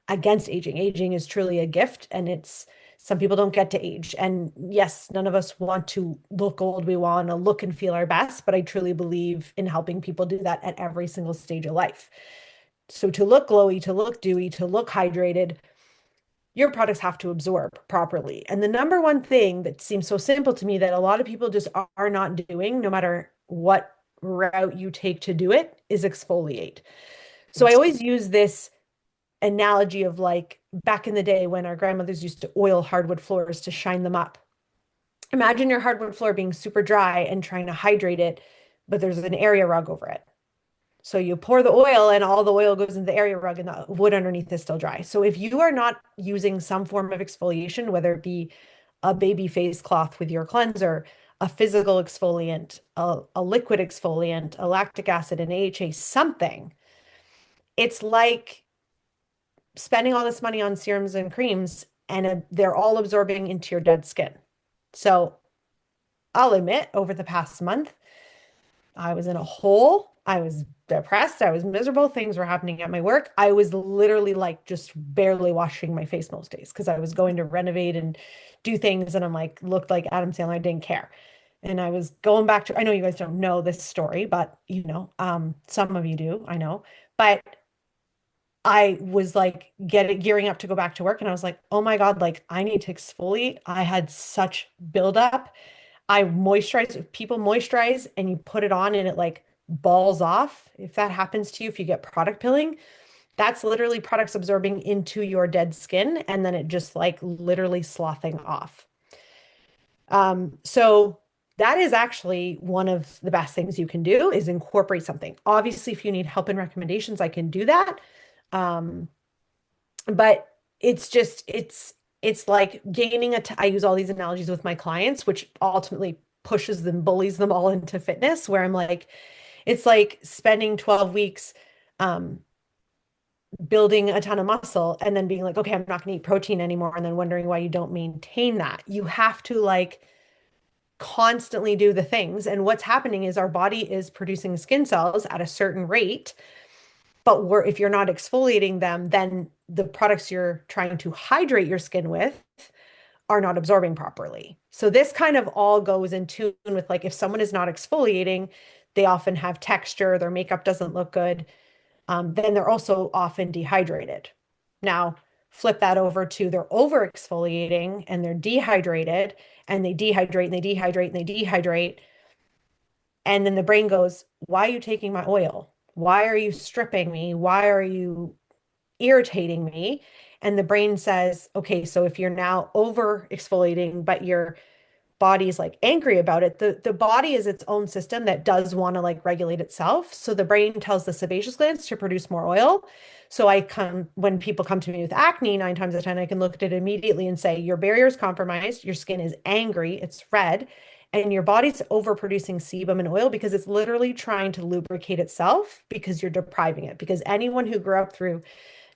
against aging. Aging is truly a gift, and it's some people don't get to age. And yes, none of us want to look old. We want to look and feel our best, but I truly believe in helping people do that at every single stage of life. So to look glowy, to look dewy, to look hydrated, your products have to absorb properly. And the number one thing that seems so simple to me that a lot of people just are not doing, no matter what route you take to do it, is exfoliate. So I always use this analogy of like back in the day when our grandmothers used to oil hardwood floors to shine them up. Imagine your hardwood floor being super dry and trying to hydrate it, but there's an area rug over it. So you pour the oil and all the oil goes into the area rug and the wood underneath is still dry. So if you are not using some form of exfoliation, whether it be a baby face cloth with your cleanser, a physical exfoliant, a liquid exfoliant, a lactic acid, an AHA, something, it's like spending all this money on serums and creams and they're all absorbing into your dead skin. So I'll admit, over the past month, I was in a hole. I was depressed. I was miserable. Things were happening at my work. I was literally like just barely washing my face most days because I was going to renovate and do things. And I'm like, looked like Adam Sandler, I didn't care. and I was going back to, I know you guys don't know this story, but some of you do, I know. But I was like gearing up to go back to work and I was like, oh my God, like I need to exfoliate. I had such buildup. I moisturize, people moisturize and you put it on and it like balls off. If that happens to you, if you get product pilling, that's literally products absorbing into your dead skin and then it just like literally sloughing off. So that is actually one of the best things you can do is incorporate something. Obviously, if you need help and recommendations, I can do that. Um, but it's like gaining I use all these analogies with my clients, which ultimately pushes them, bullies them all into fitness, where I'm like, it's like spending 12 weeks building a ton of muscle and then being like, okay, I'm not going to eat protein anymore, and then wondering why you don't maintain that. You have to like constantly do the things. And what's happening is our body is producing skin cells at a certain rate, but if you're not exfoliating them, then the products you're trying to hydrate your skin with are not absorbing properly. So this kind of all goes in tune with like if someone is not exfoliating, they often have texture, their makeup doesn't look good, then they're also often dehydrated. Now, flip that over to they're over exfoliating and they're dehydrated and they dehydrate and they dehydrate and they dehydrate. And then the brain goes, why are you taking my oil? Why are you stripping me? Why are you irritating me? And the brain says, okay, so if you're now over exfoliating, but your body's like angry about it, the body is its own system that does want to like regulate itself. So the brain tells the sebaceous glands to produce more oil. So when people come to me with acne, 9 times out of 10, I can look at it immediately and say, your barrier is compromised, your skin is angry, it's red, and your body's overproducing sebum and oil because it's literally trying to lubricate itself because you're depriving it. Because anyone who grew up through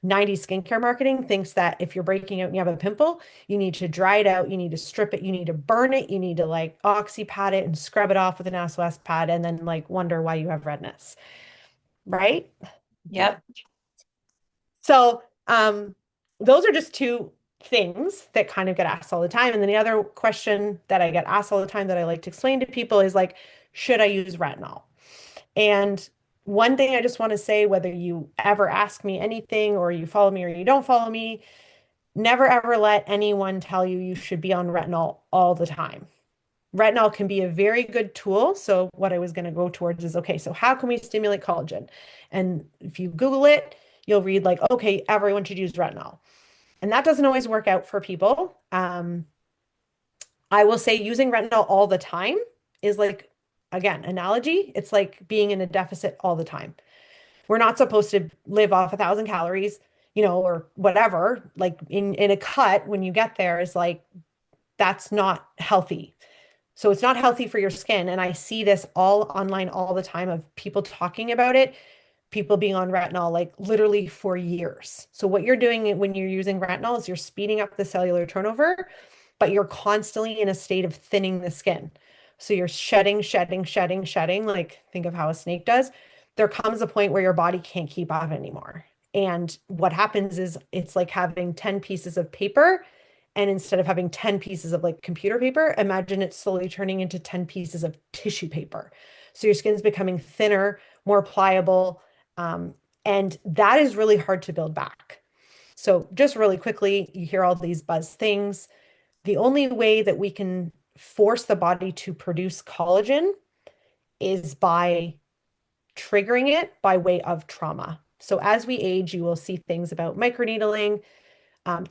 90s skincare marketing thinks that if you're breaking out and you have a pimple, you need to dry it out, you need to strip it, you need to burn it, you need to like oxy pad it and scrub it off with an SOS pad and then like wonder why you have redness. Right? Yep. So those are just two things that kind of get asked all the time. And then the other question that I get asked all the time that I like to explain to people is like, should I use retinol? And one thing I just want to say, whether you ever ask me anything or you follow me or you don't follow me, never ever let anyone tell you you should be on retinol all the time. Retinol can be a very good tool. So what I was going to go towards is, okay, so how can we stimulate collagen? And if you Google it, you'll read like, okay, everyone should use retinol. And that doesn't always work out for people. I will say using retinol all the time is like, again, analogy, it's like being in a deficit all the time. We're not supposed to live off 1,000 calories, or whatever, like in a cut when you get there is like, that's not healthy. So it's not healthy for your skin. And I see this all online all the time of people talking about it, people being on retinol like literally for years. So what you're doing when you're using retinol is you're speeding up the cellular turnover, but you're constantly in a state of thinning the skin. So you're shedding, shedding, shedding, shedding, like think of how a snake does. There comes a point where your body can't keep up anymore. And what happens is it's like having 10 pieces of paper. And instead of having 10 pieces of like computer paper, imagine it's slowly turning into 10 pieces of tissue paper. So your skin's becoming thinner, more pliable. And that is really hard to build back. So just really quickly, you hear all these buzz things. The only way that we can force the body to produce collagen is by triggering it by way of trauma. So as we age, you will see things about microneedling,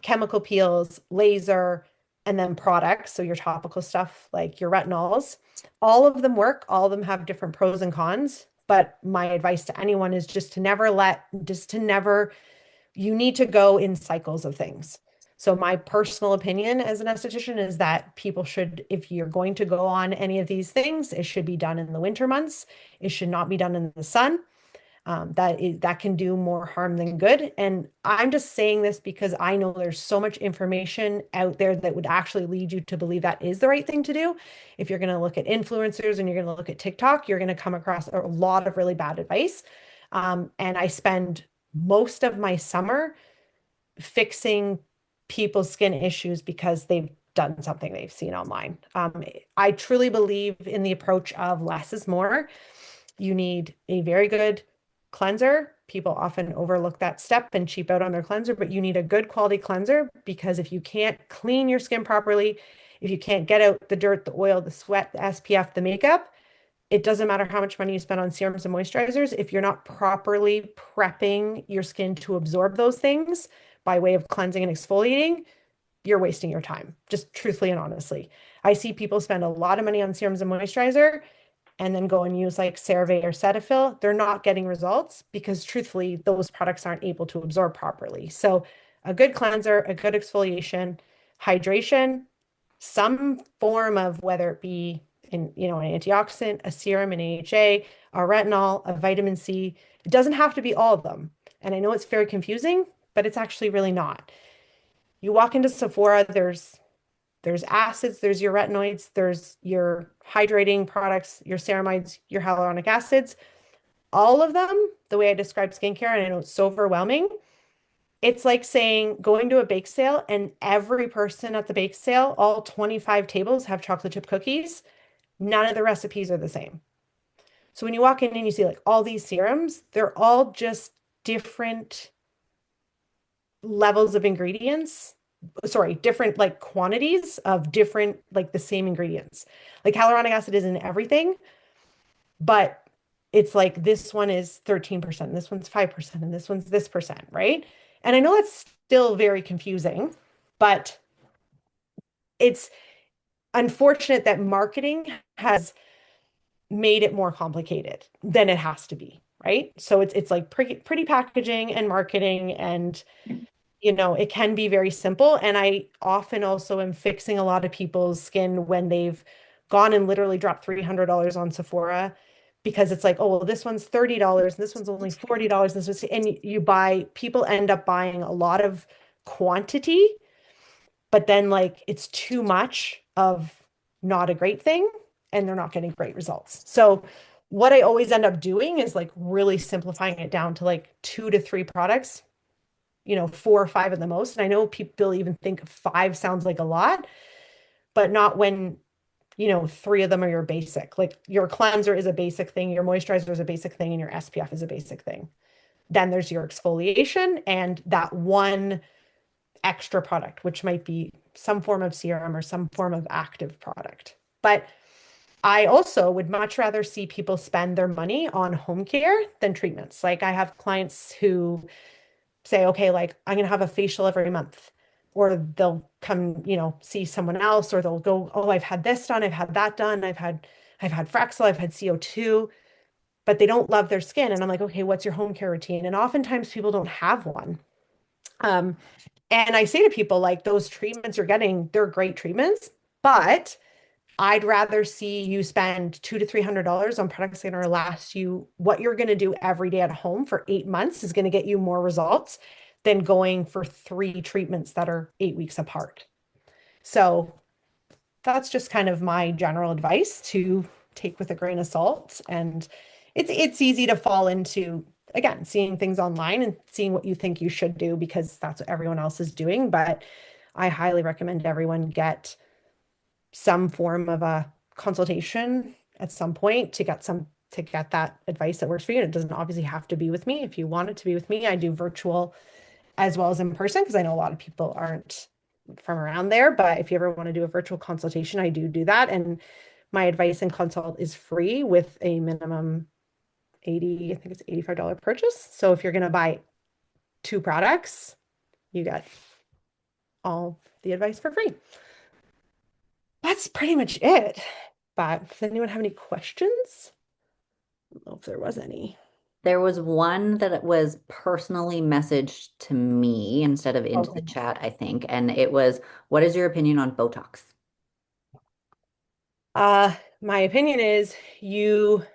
chemical peels, laser, and then products. So your topical stuff like your retinols, all of them work. All of them have different pros and cons. But my advice to anyone is you need to go in cycles of things. So my personal opinion as an esthetician is that people should, if you're going to go on any of these things, it should be done in the winter months. It should not be done in the sun. That can do more harm than good. And I'm just saying this because I know there's so much information out there that would actually lead you to believe that is the right thing to do. If you're going to look at influencers and you're going to look at TikTok, you're going to come across a lot of really bad advice. And I spend most of my summer fixing people's skin issues because they've done something they've seen online. I truly believe in the approach of less is more. You need a very good cleanser. People often overlook that step and cheap out on their cleanser, but you need a good quality cleanser because if you can't clean your skin properly, if you can't get out the dirt, the oil, the sweat, the SPF, the makeup, it doesn't matter how much money you spend on serums and moisturizers. If you're not properly prepping your skin to absorb those things by way of cleansing and exfoliating, you're wasting your time, just truthfully and honestly. I see people spend a lot of money on serums and moisturizer and then go and use like CeraVe or Cetaphil. They're not getting results because truthfully, those products aren't able to absorb properly. So a good cleanser, a good exfoliation, hydration, some form of whether it be an antioxidant, a serum, an AHA, a retinol, a vitamin C. It doesn't have to be all of them. And I know it's very confusing, but it's actually really not. You walk into Sephora, there's acids, there's your retinoids, there's your hydrating products, your ceramides, your hyaluronic acids. All of them, the way I describe skincare, and I know it's so overwhelming, it's like saying going to a bake sale and every person at the bake sale, all 25 tables have chocolate chip cookies. None of the recipes are the same. So when you walk in and you see like all these serums, they're all just different levels of ingredients. Sorry, different like quantities of different, like the same ingredients. Like hyaluronic acid is in everything, but it's like this one is 13%, this one's 5%, and this one's this percent, right? And I know that's still very confusing, but it's unfortunate that marketing has made it more complicated than it has to be, right? So it's like pretty packaging and marketing and it can be very simple. And I often also am fixing a lot of people's skin when they've gone and literally dropped $300 on Sephora because it's like, oh, well, this one's $30 and this one's only $40. And people end up buying a lot of quantity, but then like it's too much of not a great thing and they're not getting great results. So what I always end up doing is like really simplifying it down to like 2 to 3 products, 4 or 5 at the most. And I know people even think 5 sounds like a lot, but not when, 3 of them are your basic. Like your cleanser is a basic thing, your moisturizer is a basic thing, and your SPF is a basic thing. Then there's your exfoliation and that one extra product, which might be some form of serum or some form of active product. But I also would much rather see people spend their money on home care than treatments. Like I have clients who say, okay, like I'm going to have a facial every month, or they'll come, see someone else, or they'll go, oh, I've had this done, I've had that done, I've had Fraxel, I've had CO2, but they don't love their skin. And I'm like, okay, what's your home care routine? And oftentimes people don't have one. And I say to people, like, those treatments you're getting, they're great treatments, but I'd rather see you spend $200 to $300 on products that are going to last you. What you're going to do every day at home for 8 months is going to get you more results than going for 3 treatments that are 8 weeks apart. So that's just kind of my general advice to take with a grain of salt. And it's easy to fall into, again, seeing things online and seeing what you think you should do because that's what everyone else is doing. But I highly recommend everyone get some form of a consultation at some point to get that advice that works for you. And it doesn't obviously have to be with me. If you want it to be with me, I do virtual as well as in person because I know a lot of people aren't from around there. But if you ever want to do a virtual consultation, I do that. And my advice and consult is free with a minimum I think it's $85 purchase. So if you're going to buy 2 products, you get all the advice for free. That's pretty much it. But does anyone have any questions? I don't know if there was any. There was one that was personally messaged to me instead of into the Okay. chat, I think. And it was, what is your opinion on Botox? My opinion is you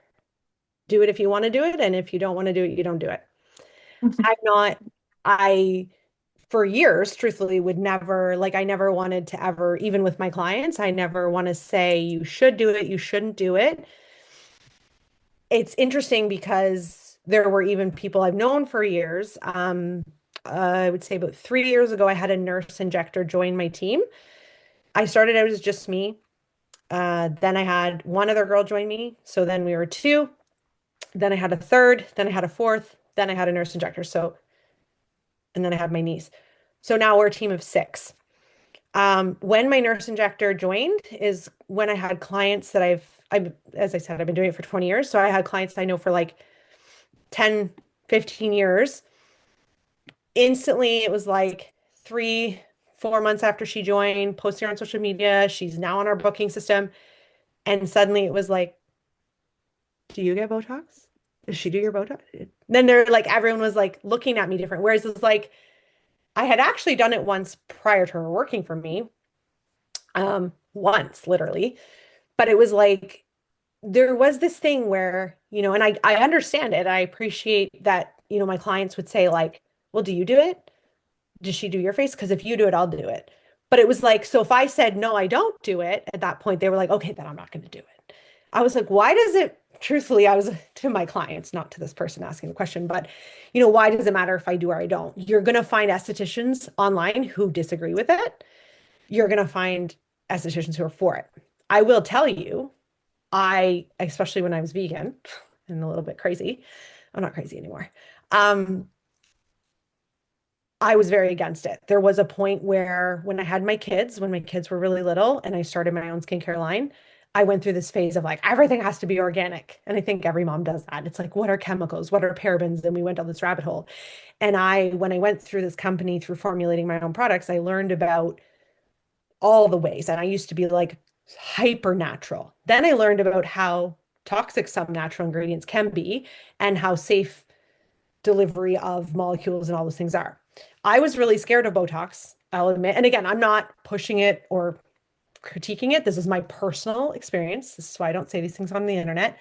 do it if you want to do it, and if you don't want to do it, you don't do it. I for years, truthfully, would never, like, I never wanted to ever, even with my clients, I never want to say you should do it, you shouldn't do it. It's interesting because there were even people I've known for years. I would say about 3 years ago, I had a nurse injector join my team. I started out as just me. Then I had one other girl join me. So then we were two. Then I had a third. Then I had a fourth. Then I had a nurse injector. So, and then I had my niece. So now we're a team of six. When my nurse injector joined is when I had clients that as I said, I've been doing it for 20 years. So I had clients I know for like 10, 15 years. Instantly, it was like 3, 4 months after she joined, posting her on social media. She's now on our booking system. And suddenly it was like, do you get Botox? Does she do your Botox? Then they're like, everyone was like looking at me different. Whereas it's like, I had actually done it once prior to her working for me, once literally. But it was like, there was this thing where, and I understand it. I appreciate that, my clients would say like, well, do you do it? Does she do your face? Because if you do it, I'll do it. But it was like, so if I said, no, I don't do it, at that point, they were like, okay, then I'm not going to do it. I was like, why does it, truthfully, I was to my clients, not to this person asking the question, but, why does it matter if I do or I don't? You're going to find estheticians online who disagree with it. You're going to find estheticians who are for it. I will tell you, especially when I was vegan and a little bit crazy, I'm not crazy anymore. I was very against it. There was a point where when I had my kids, when my kids were really little and I started my own skincare line, I went through this phase of like, everything has to be organic. And I think every mom does that. It's like, what are chemicals? What are parabens? And we went down this rabbit hole. And when I went through this company through formulating my own products, I learned about all the ways. And I used to be like hyper natural. Then I learned about how toxic some natural ingredients can be and how safe delivery of molecules and all those things are. I was really scared of Botox, I'll admit. And again, I'm not pushing it or critiquing it. This is my personal experience. This is why I don't say these things on the internet.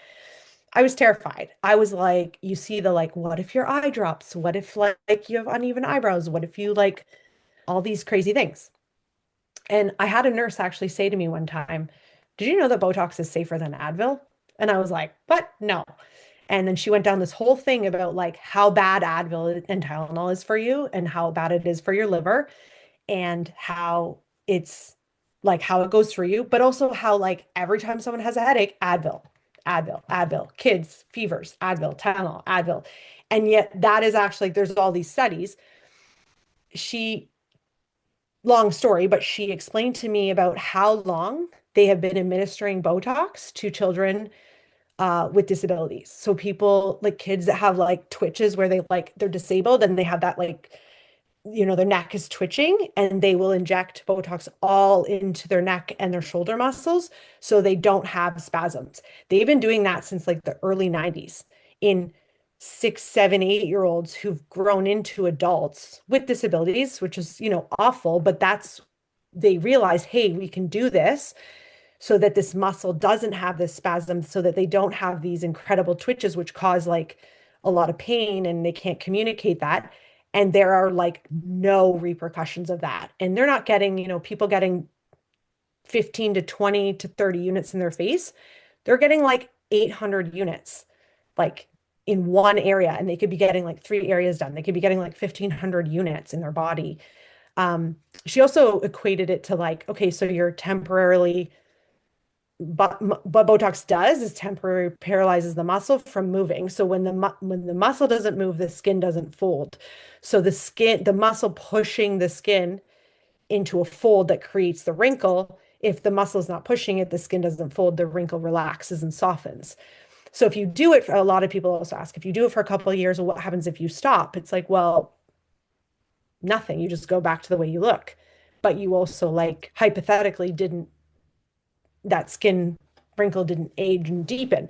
I was terrified. I was like, you see the like, what if your eye drops? What if like you have uneven eyebrows? What if you like all these crazy things? And I had a nurse actually say to me one time, did you know that Botox is safer than Advil? And I was like, what? No. And then she went down this whole thing about like how bad Advil and Tylenol is for you and how bad it is for your liver and how it's like how it goes for you, but also how like every time someone has a headache, Advil, Advil, Advil, kids, fevers, Advil, Tylenol, Advil. And yet that is actually, there's all these studies. Long story, but she explained to me about how long they have been administering Botox to children with disabilities. So people like kids that have like twitches where they're disabled and they have that like, their neck is twitching and they will inject Botox all into their neck and their shoulder muscles so they don't have spasms. They've been doing that since like the early 90s in 6, 7, 8-year-olds who've grown into adults with disabilities, which is, awful, but they realize, hey, we can do this so that this muscle doesn't have this spasm, so that they don't have these incredible twitches, which cause like a lot of pain and they can't communicate that. And there are like no repercussions of that. And they're not getting, people getting 15 to 20 to 30 units in their face. They're getting like 800 units, like in one area. And they could be getting like 3 areas done. They could be getting like 1,500 units in their body. She also equated it to like, okay, so you're temporarily but what Botox does is temporarily paralyzes the muscle from moving. So when the muscle doesn't move, the skin doesn't fold. So the muscle pushing the skin into a fold that creates the wrinkle. If the muscle is not pushing it, the skin doesn't fold, the wrinkle relaxes and softens. So if you do it, a lot of people also ask, if you do it for a couple of years, well, what happens if you stop? It's like, well, nothing. You just go back to the way you look. But you also like hypothetically that skin wrinkle didn't age and deepen.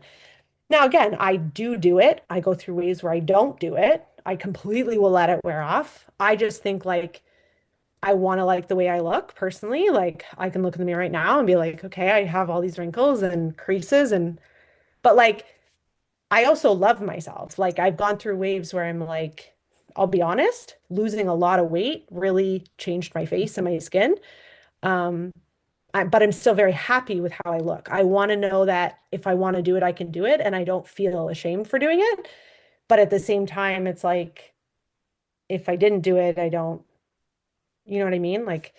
Now, again, I do it. I go through ways where I don't do it. I completely will let it wear off. I just think like I want to like the way I look personally. Like I can look in the mirror right now and be like, okay, I have all these wrinkles and creases but like I also love myself. Like I've gone through waves where I'm like, I'll be honest, losing a lot of weight really changed my face and my skin. Um, but I'm still very happy with how I look. I want to know that if I want to do it, I can do it, and I don't feel ashamed for doing it. But at the same time, it's like if I didn't do it, I don't, you know what I mean? Like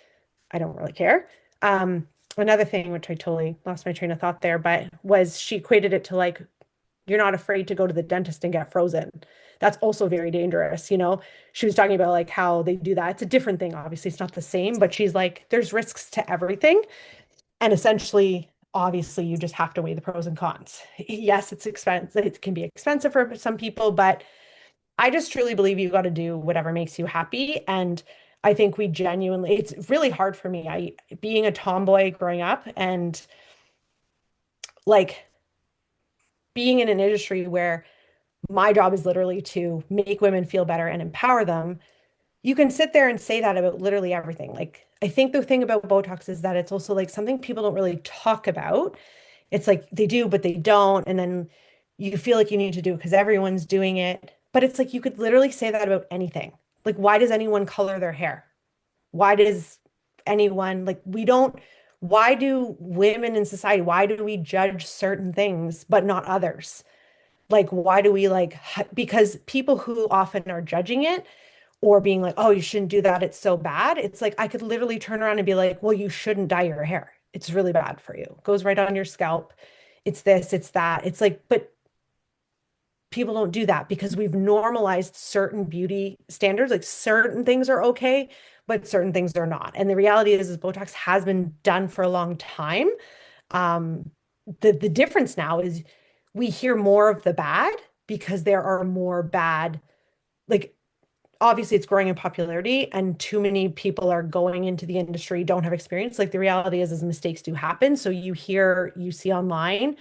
I don't really care. Um, Another thing, which I totally lost my train of thought there, but was she equated it to like, you're not afraid to go to the dentist and get frozen. That's also very dangerous, you know? She was talking about like how they do that. It's a different thing, obviously, it's not the same, but she's like, there's risks to everything. And essentially, obviously, you just have to weigh the pros and cons. Yes, it's expensive. It can be expensive for some people, but I just truly believe you got to do whatever makes you happy. And I think we genuinely, it's really hard for me. Being a tomboy growing up and like being in an industry where my job is literally to make women feel better and empower them. You can sit there and say that about literally everything. Like, I think the thing about Botox is that it's also like something people don't really talk about. It's like they do, but they don't. And then you feel like you need to do it because everyone's doing it. But it's like you could literally say that about anything. Like, why does anyone color their hair? Why does anyone, like, we don't, why do women in society, why do we judge certain things but not others? Like, why do we like, because people who often are judging it or being like, oh, you shouldn't do that, it's so bad. It's like I could literally turn around and be like, well, you shouldn't dye your hair. It's really bad for you. It goes right on your scalp. It's this, it's that. It's like, but people don't do that because we've normalized certain beauty standards. Like certain things are okay, but certain things are not. And the reality is Botox has been done for a long time. Um, the difference now is we hear more of the bad because there are more bad, like obviously it's growing in popularity and too many people are going into the industry, don't have experience. Like the reality is mistakes do happen. So you hear, you see online,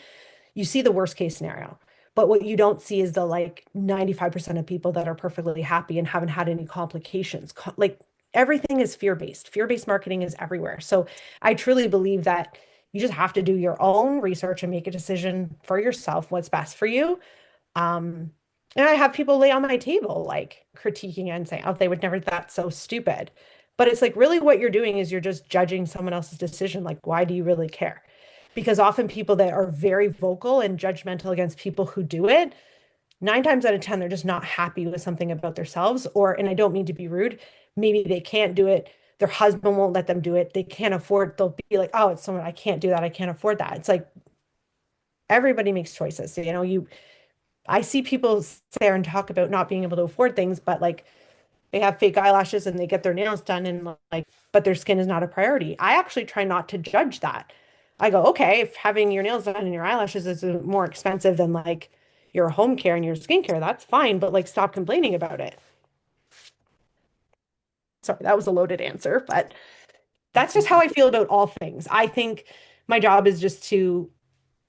you see the worst case scenario. But what you don't see is the like 95% of people that are perfectly happy and haven't had any complications. Like everything is fear-based. Fear-based marketing is everywhere. So I truly believe that you just have to do your own research and make a decision for yourself what's best for you. Um, and I have people lay on my table like critiquing and saying, oh, they would never, that's so stupid. But it's like really what you're doing is you're just judging someone else's decision. Like, why do you really care? Because often people that are very vocal and judgmental against people who do it, 9 times out of 10, they're just not happy with something about themselves. Or, and I don't mean to be rude, maybe they can't do it. Their husband won't let them do it. They can't afford, they'll be like, oh, it's someone, I can't do that. I can't afford that. It's like everybody makes choices. You know, I see people sit there and talk about not being able to afford things, but like they have fake eyelashes and they get their nails done and like, but their skin is not a priority. I actually try not to judge that. I go, okay, if having your nails done and your eyelashes is more expensive than like your home care and your skincare, that's fine, but like stop complaining about it. Sorry, that was a loaded answer, but that's just how I feel about all things. I think my job is just to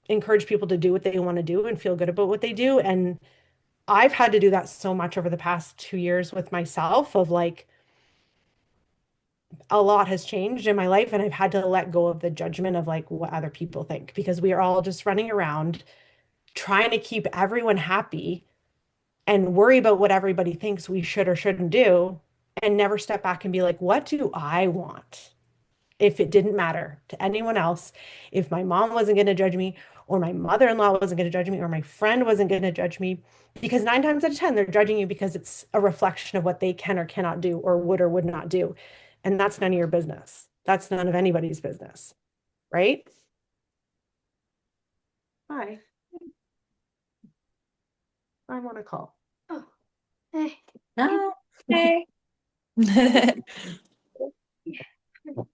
encourage people to do what they want to do and feel good about what they do. And I've had to do that so much over the past 2 years with myself of like a lot has changed in my life and I've had to let go of the judgment of like what other people think because we are all just running around trying to keep everyone happy and worry about what everybody thinks we should or shouldn't do and never step back and be like, what do I want? If it didn't matter to anyone else, if my mom wasn't going to judge me, or my mother-in-law wasn't going to judge me, or my friend wasn't going to judge me, because 9 times out of 10, they're judging you because it's a reflection of what they can or cannot do, or would not do. And that's none of your business. That's none of anybody's business, right? Hi, I want to call. Oh, hey. No. Okay.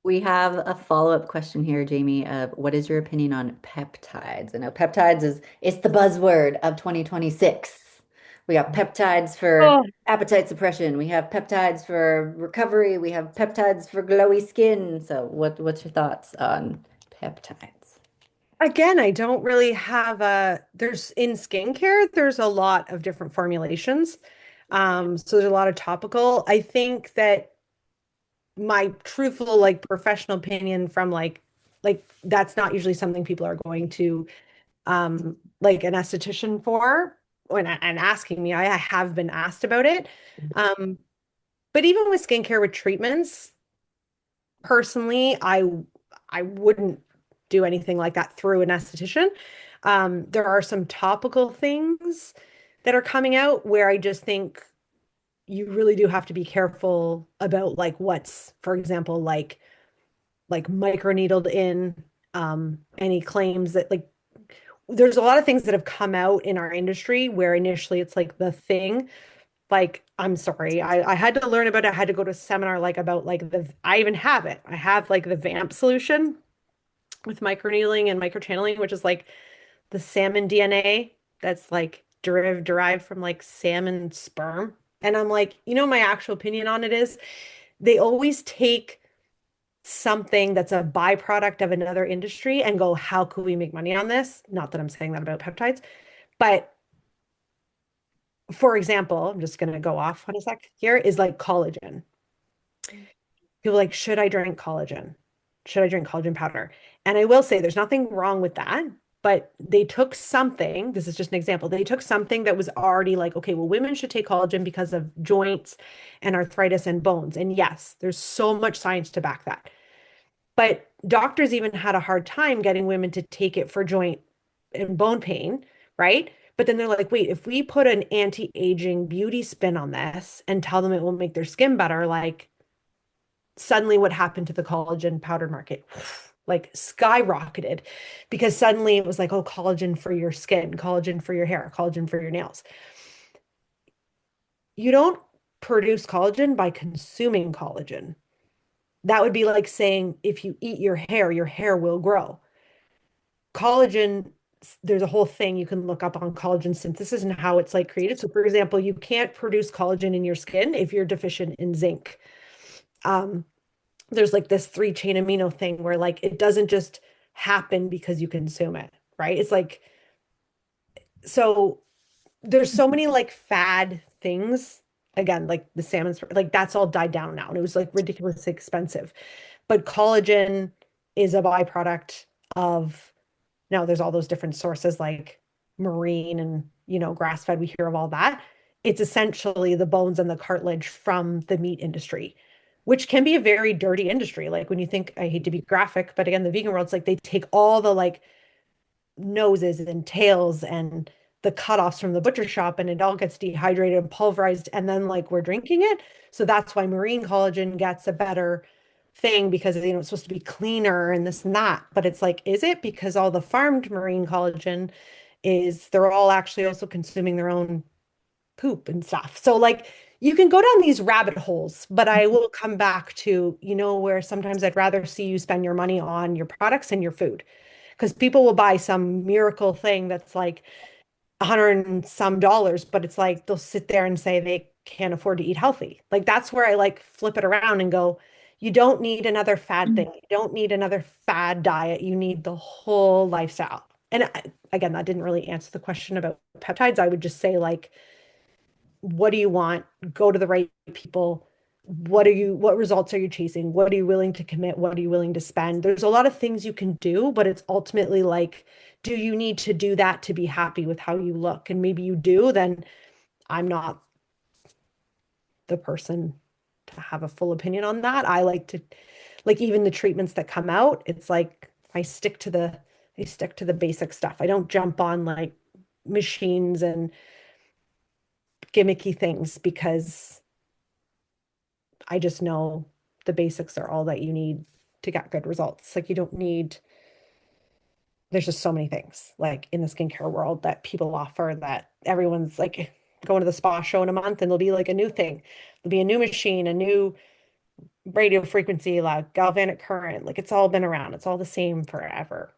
We have a follow-up question here, Jamie, of what is your opinion on peptides? I know peptides is it's the buzzword of 2026. We got peptides for Oh, appetite suppression. We have peptides for recovery. We have peptides for glowy skin. So what's your thoughts on peptides? again, I don't really have there's in skincare, there's a lot of different formulations. So there's a lot of topical. I think that my truthful, like professional opinion from like that's not usually something people are going to like an esthetician for when and asking me. I have been asked about it. Um, but even with skincare with treatments, personally, I wouldn't do anything like that through an esthetician. There are some topical things that are coming out where I just think you really do have to be careful about like what's, for example, like microneedled in. And he claims that like there's a lot of things that have come out in our industry where initially it's like the thing. Like, I'm sorry, I had to learn about it. I had to go to a seminar like about like I even have it. I have like the VAMP solution with microneedling and microchanneling, which is like the salmon DNA that's like derived from like salmon sperm. And I'm like, my actual opinion on it is they always take something that's a byproduct of another industry and go, how could we make money on this? Not that I'm saying that about peptides, but for example, I'm just going to go off on a sec here is like collagen. People are like, should I drink collagen? Should I drink collagen powder? And I will say there's nothing wrong with that, but they took something, this is just an example, they took something that was already like, okay, well, women should take collagen because of joints and arthritis and bones. And yes, there's so much science to back that. But doctors even had a hard time getting women to take it for joint and bone pain, right? But then they're like, wait, if we put an anti-aging beauty spin on this and tell them it will make their skin better, like suddenly what happened to the collagen powder market? Like skyrocketed because suddenly it was like, oh, collagen for your skin, collagen for your hair, collagen for your nails. You don't produce collagen by consuming collagen. That would be like saying if you eat your hair will grow. Collagen, there's a whole thing you can look up on collagen synthesis and how it's like created. So, for example, you can't produce collagen in your skin if you're deficient in zinc. Um, there's like this 3-chain amino thing where like it doesn't just happen because you consume it, right? It's like, so there's so many like fad things. Again, like the salmon, like that's all died down now. And it was like ridiculously expensive. But collagen is a byproduct of, now there's all those different sources like marine and, grass fed. We hear of all that. It's essentially the bones and the cartilage from the meat industry, which can be a very dirty industry. Like when you think, I hate to be graphic, but again, the vegan world's like they take all the like noses and tails and the cutoffs from the butcher shop and it all gets dehydrated and pulverized and then like we're drinking it. So that's why marine collagen gets a better thing because it's supposed to be cleaner and this and that. But it's like, is it? Because all the farmed marine collagen is they're all actually also consuming their own poop and stuff. So like you can go down these rabbit holes, but I will come back to, where sometimes I'd rather see you spend your money on your products and your food. Because people will buy some miracle thing that's like 100 and some dollars, but it's like they'll sit there and say they can't afford to eat healthy. Like that's where I like flip it around and go, you don't need another fad thing. You don't need another fad diet. You need the whole lifestyle. And again, that didn't really answer the question about peptides. I would just say like, what do you want? Go to the right people. What results are you chasing? What are you willing to commit? What are you willing to spend? There's a lot of things you can do, but it's ultimately like, do you need to do that to be happy with how you look? And maybe you do, then I'm not the person to have a full opinion on that. I like to, like even the treatments that come out, it's like I stick to the basic stuff. I don't jump on like machines and gimmicky things because I just know the basics are all that you need to get good results. Like you don't need, there's just so many things like in the skincare world that people offer that everyone's like going to the spa show in a month and there'll be like a new thing. There'll be a new machine, a new radio frequency, like galvanic current. Like it's all been around. It's all the same forever.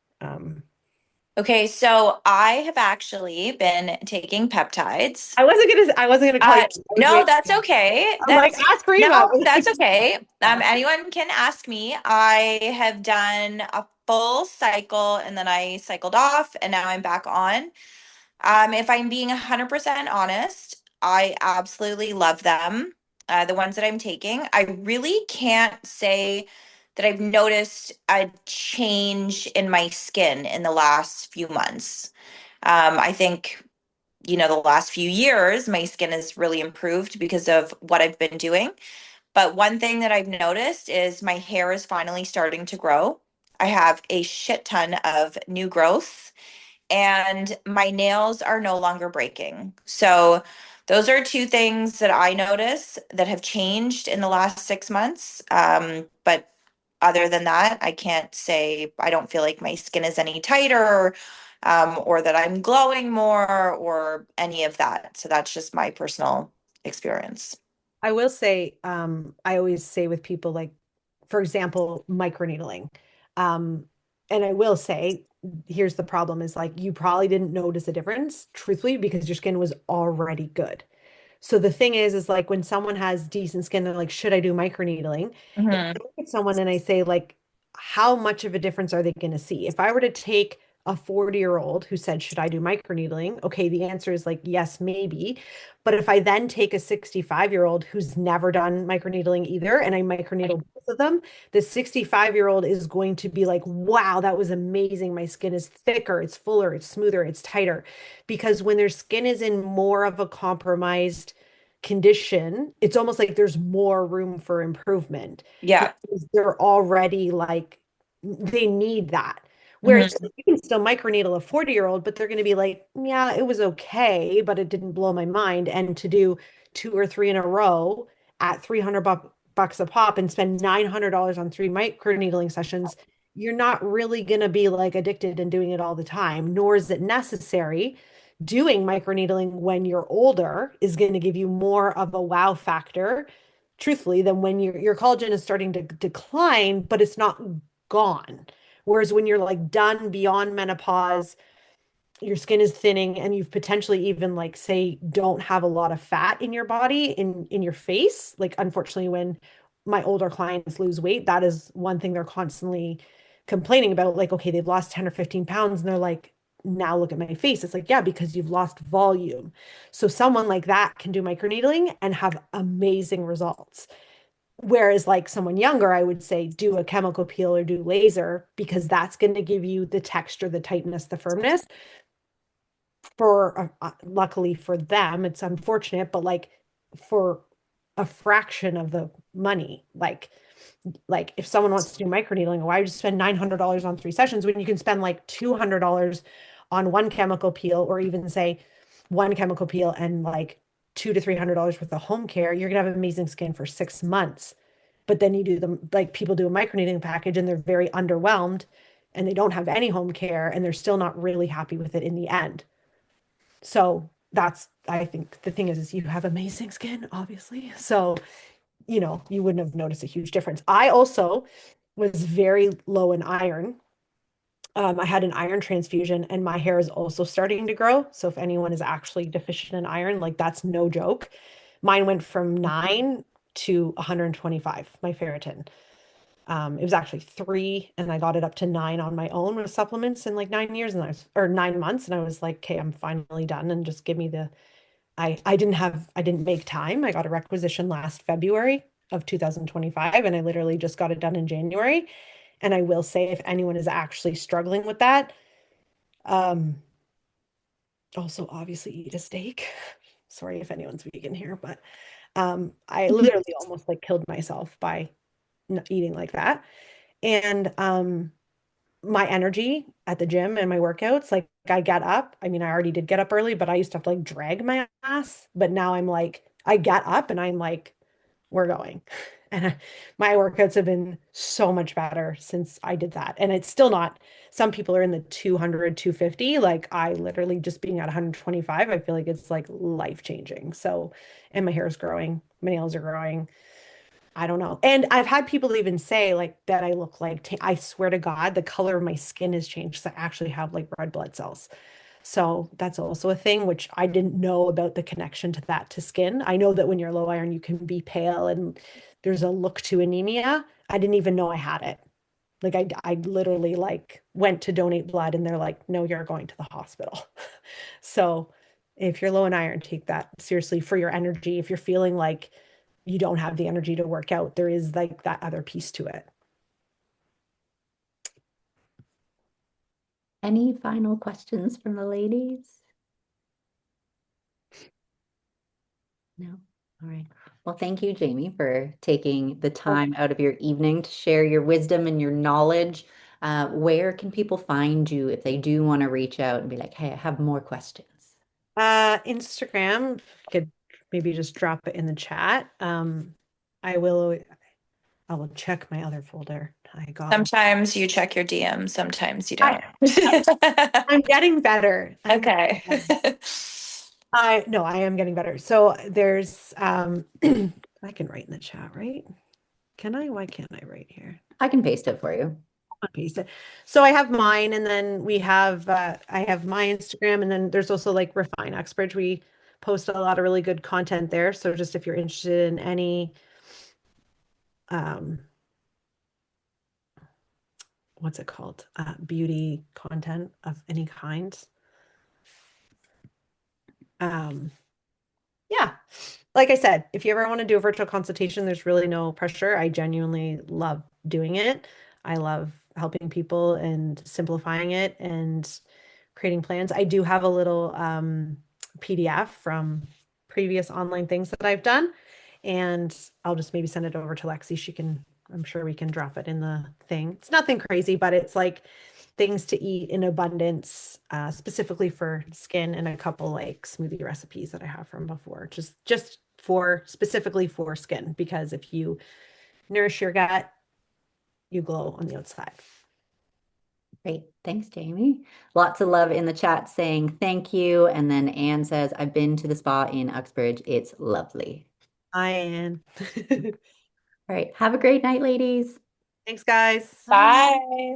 Okay, so I have actually been taking peptides. I wasn't gonna call you. No, that's okay. I'm like, ask Rima. No, that's okay. Anyone can ask me. I have done a full cycle and then I cycled off and now I'm back on. If I'm being 100% honest, I absolutely love them. The ones that I'm taking. I really can't say that I've noticed a change in my skin in the last few months. I think, the last few years, my skin has really improved because of what I've been doing. But one thing that I've noticed is my hair is finally starting to grow. I have a shit ton of new growth and my nails are no longer breaking. So those are two things that I notice that have changed in the last 6 months. But other than that, I can't say I don't feel like my skin is any tighter, or that I'm glowing more or any of that. So that's just my personal experience. I will say, I always say with people like, for example, microneedling. Um, and I will say, here's the problem is like you probably didn't notice a difference, truthfully, because your skin was already good. So the thing is like when someone has decent skin, they're like, should I do microneedling? And I Hmm. look at someone and I say, like, how much of a difference are they going to see? If I were to take a 40-year-old who said, should I do microneedling? Okay, the answer is like, yes, maybe. But if I then take a 65-year-old who's never done microneedling either, and I microneedle both of them, the 65-year-old is going to be like, wow, that was amazing. My skin is thicker, it's fuller, it's smoother, it's tighter. Because when their skin is in more of a compromised condition, it's almost like there's more room for improvement Yeah. because they're already like they need that. Whereas Hmm. you can still microneedle a 40-year-old, but they're going to be like, yeah, it was okay, but it didn't blow my mind. And to do two or three in a row at 300 bucks a pop and spend $900 on three microneedling sessions, you're not really going to be like addicted and doing it all the time, nor is it necessary. Doing microneedling when you're older is going to give you more of a wow factor, truthfully, than when your collagen is starting to decline, but it's not gone. Whereas when you're like done beyond menopause, your skin is thinning and you've potentially even like say don't have a lot of fat in your body in your face. Like unfortunately when my older clients lose weight, that is one thing they're constantly complaining about. Like, okay, they've lost 10 or 15 pounds and they're like, now look at my face. It's like, yeah, because you've lost volume. So someone like that can do microneedling and have amazing results. Whereas, like someone younger, I would say do a chemical peel or do laser because that's going to give you the texture, the tightness, the firmness. For luckily for them, it's unfortunate, but like for a fraction of the money, like if someone wants to do microneedling, why would you spend $900 on three sessions when you can spend like $200 on one chemical peel, or even say one chemical peel and like $200 to $300 worth of home care? You're gonna have amazing skin for 6 months. But then you do them like people do a microneedling package and they're very underwhelmed and they don't have any home care and they're still not really happy with it in the end. So that's, I think the thing is you have amazing skin, obviously. So you wouldn't have noticed a huge difference. I also was very low in iron. I had an iron transfusion and my hair is also starting to grow. So if anyone is actually deficient in iron, like that's no joke. Mine went from 9 to 125, my ferritin. It was actually 3, and I got it up to 9 on my own with supplements in like 9 years, and or 9 months, and I was like, okay, I'm finally done, and just give me the. I didn't make time. I got a requisition last February of 2025, and I literally just got it done in January. And I will say, if anyone is actually struggling with that, um, also obviously eat a steak. Sorry if anyone's vegan here, but I literally almost like killed myself by not eating like that. And my energy at the gym and my workouts, like I get up. I mean, I already did get up early, but I used to have to like drag my ass. But now I'm like, I get up and I'm like, we're going. And my workouts have been so much better since I did that. And it's still not, some people are in the 200, 250. Like I literally just being at 125, I feel like it's like life changing. So, and my hair is growing, my nails are growing. I don't know. And I've had people even say like that I look like, I swear to God, the color of my skin has changed because I actually have like red blood cells. So that's also a thing which I didn't know about the connection to that to skin. I know that when you're low iron, you can be pale and there's a look to anemia. I didn't even know I had it. Like I literally like went to donate blood and they're like, no, you're going to the hospital. So if you're low in iron, take that seriously for your energy. If you're feeling like you don't have the energy to work out, there is like that other piece to it. Any final questions from the ladies? No. All right. Well, thank you, Jamie, for taking the time out of your evening to share your wisdom and your knowledge. Where can people find you if they do want to reach out and be like, hey, I have more questions? Instagram, could maybe just drop it in the chat. I will. I will check my other folder. I got Sometimes you check your DM, sometimes you I, don't. I'm getting better. I'm getting Okay. better. I am getting better. So there's I can write in the chat, right? Can I? Why can't I write here? I can paste it for you. I'll paste it. So I have mine, and then we have I have my Instagram, and then there's also like Refine Expert. We post a lot of really good content there. So just if you're interested in any um what's it called? Beauty content of any kind. Yeah. Like I said, if you ever want to do a virtual consultation, there's really no pressure. I genuinely love doing it. I love helping people and simplifying it and creating plans. I do have a little PDF from previous online things that I've done, and I'll just maybe send it over to Lexi. I'm sure we can drop it in the thing. It's nothing crazy, but it's like things to eat in abundance, specifically for skin, and a couple like smoothie recipes that I have from before, just for specifically for skin, because if you nourish your gut, you glow on the outside. Great. Thanks, Jamie. Lots of love in the chat saying thank you. And then Anne says, I've been to the spa in Uxbridge. It's lovely. Hi, Anne. All right. Have a great night, ladies. Thanks, guys. Bye. Bye.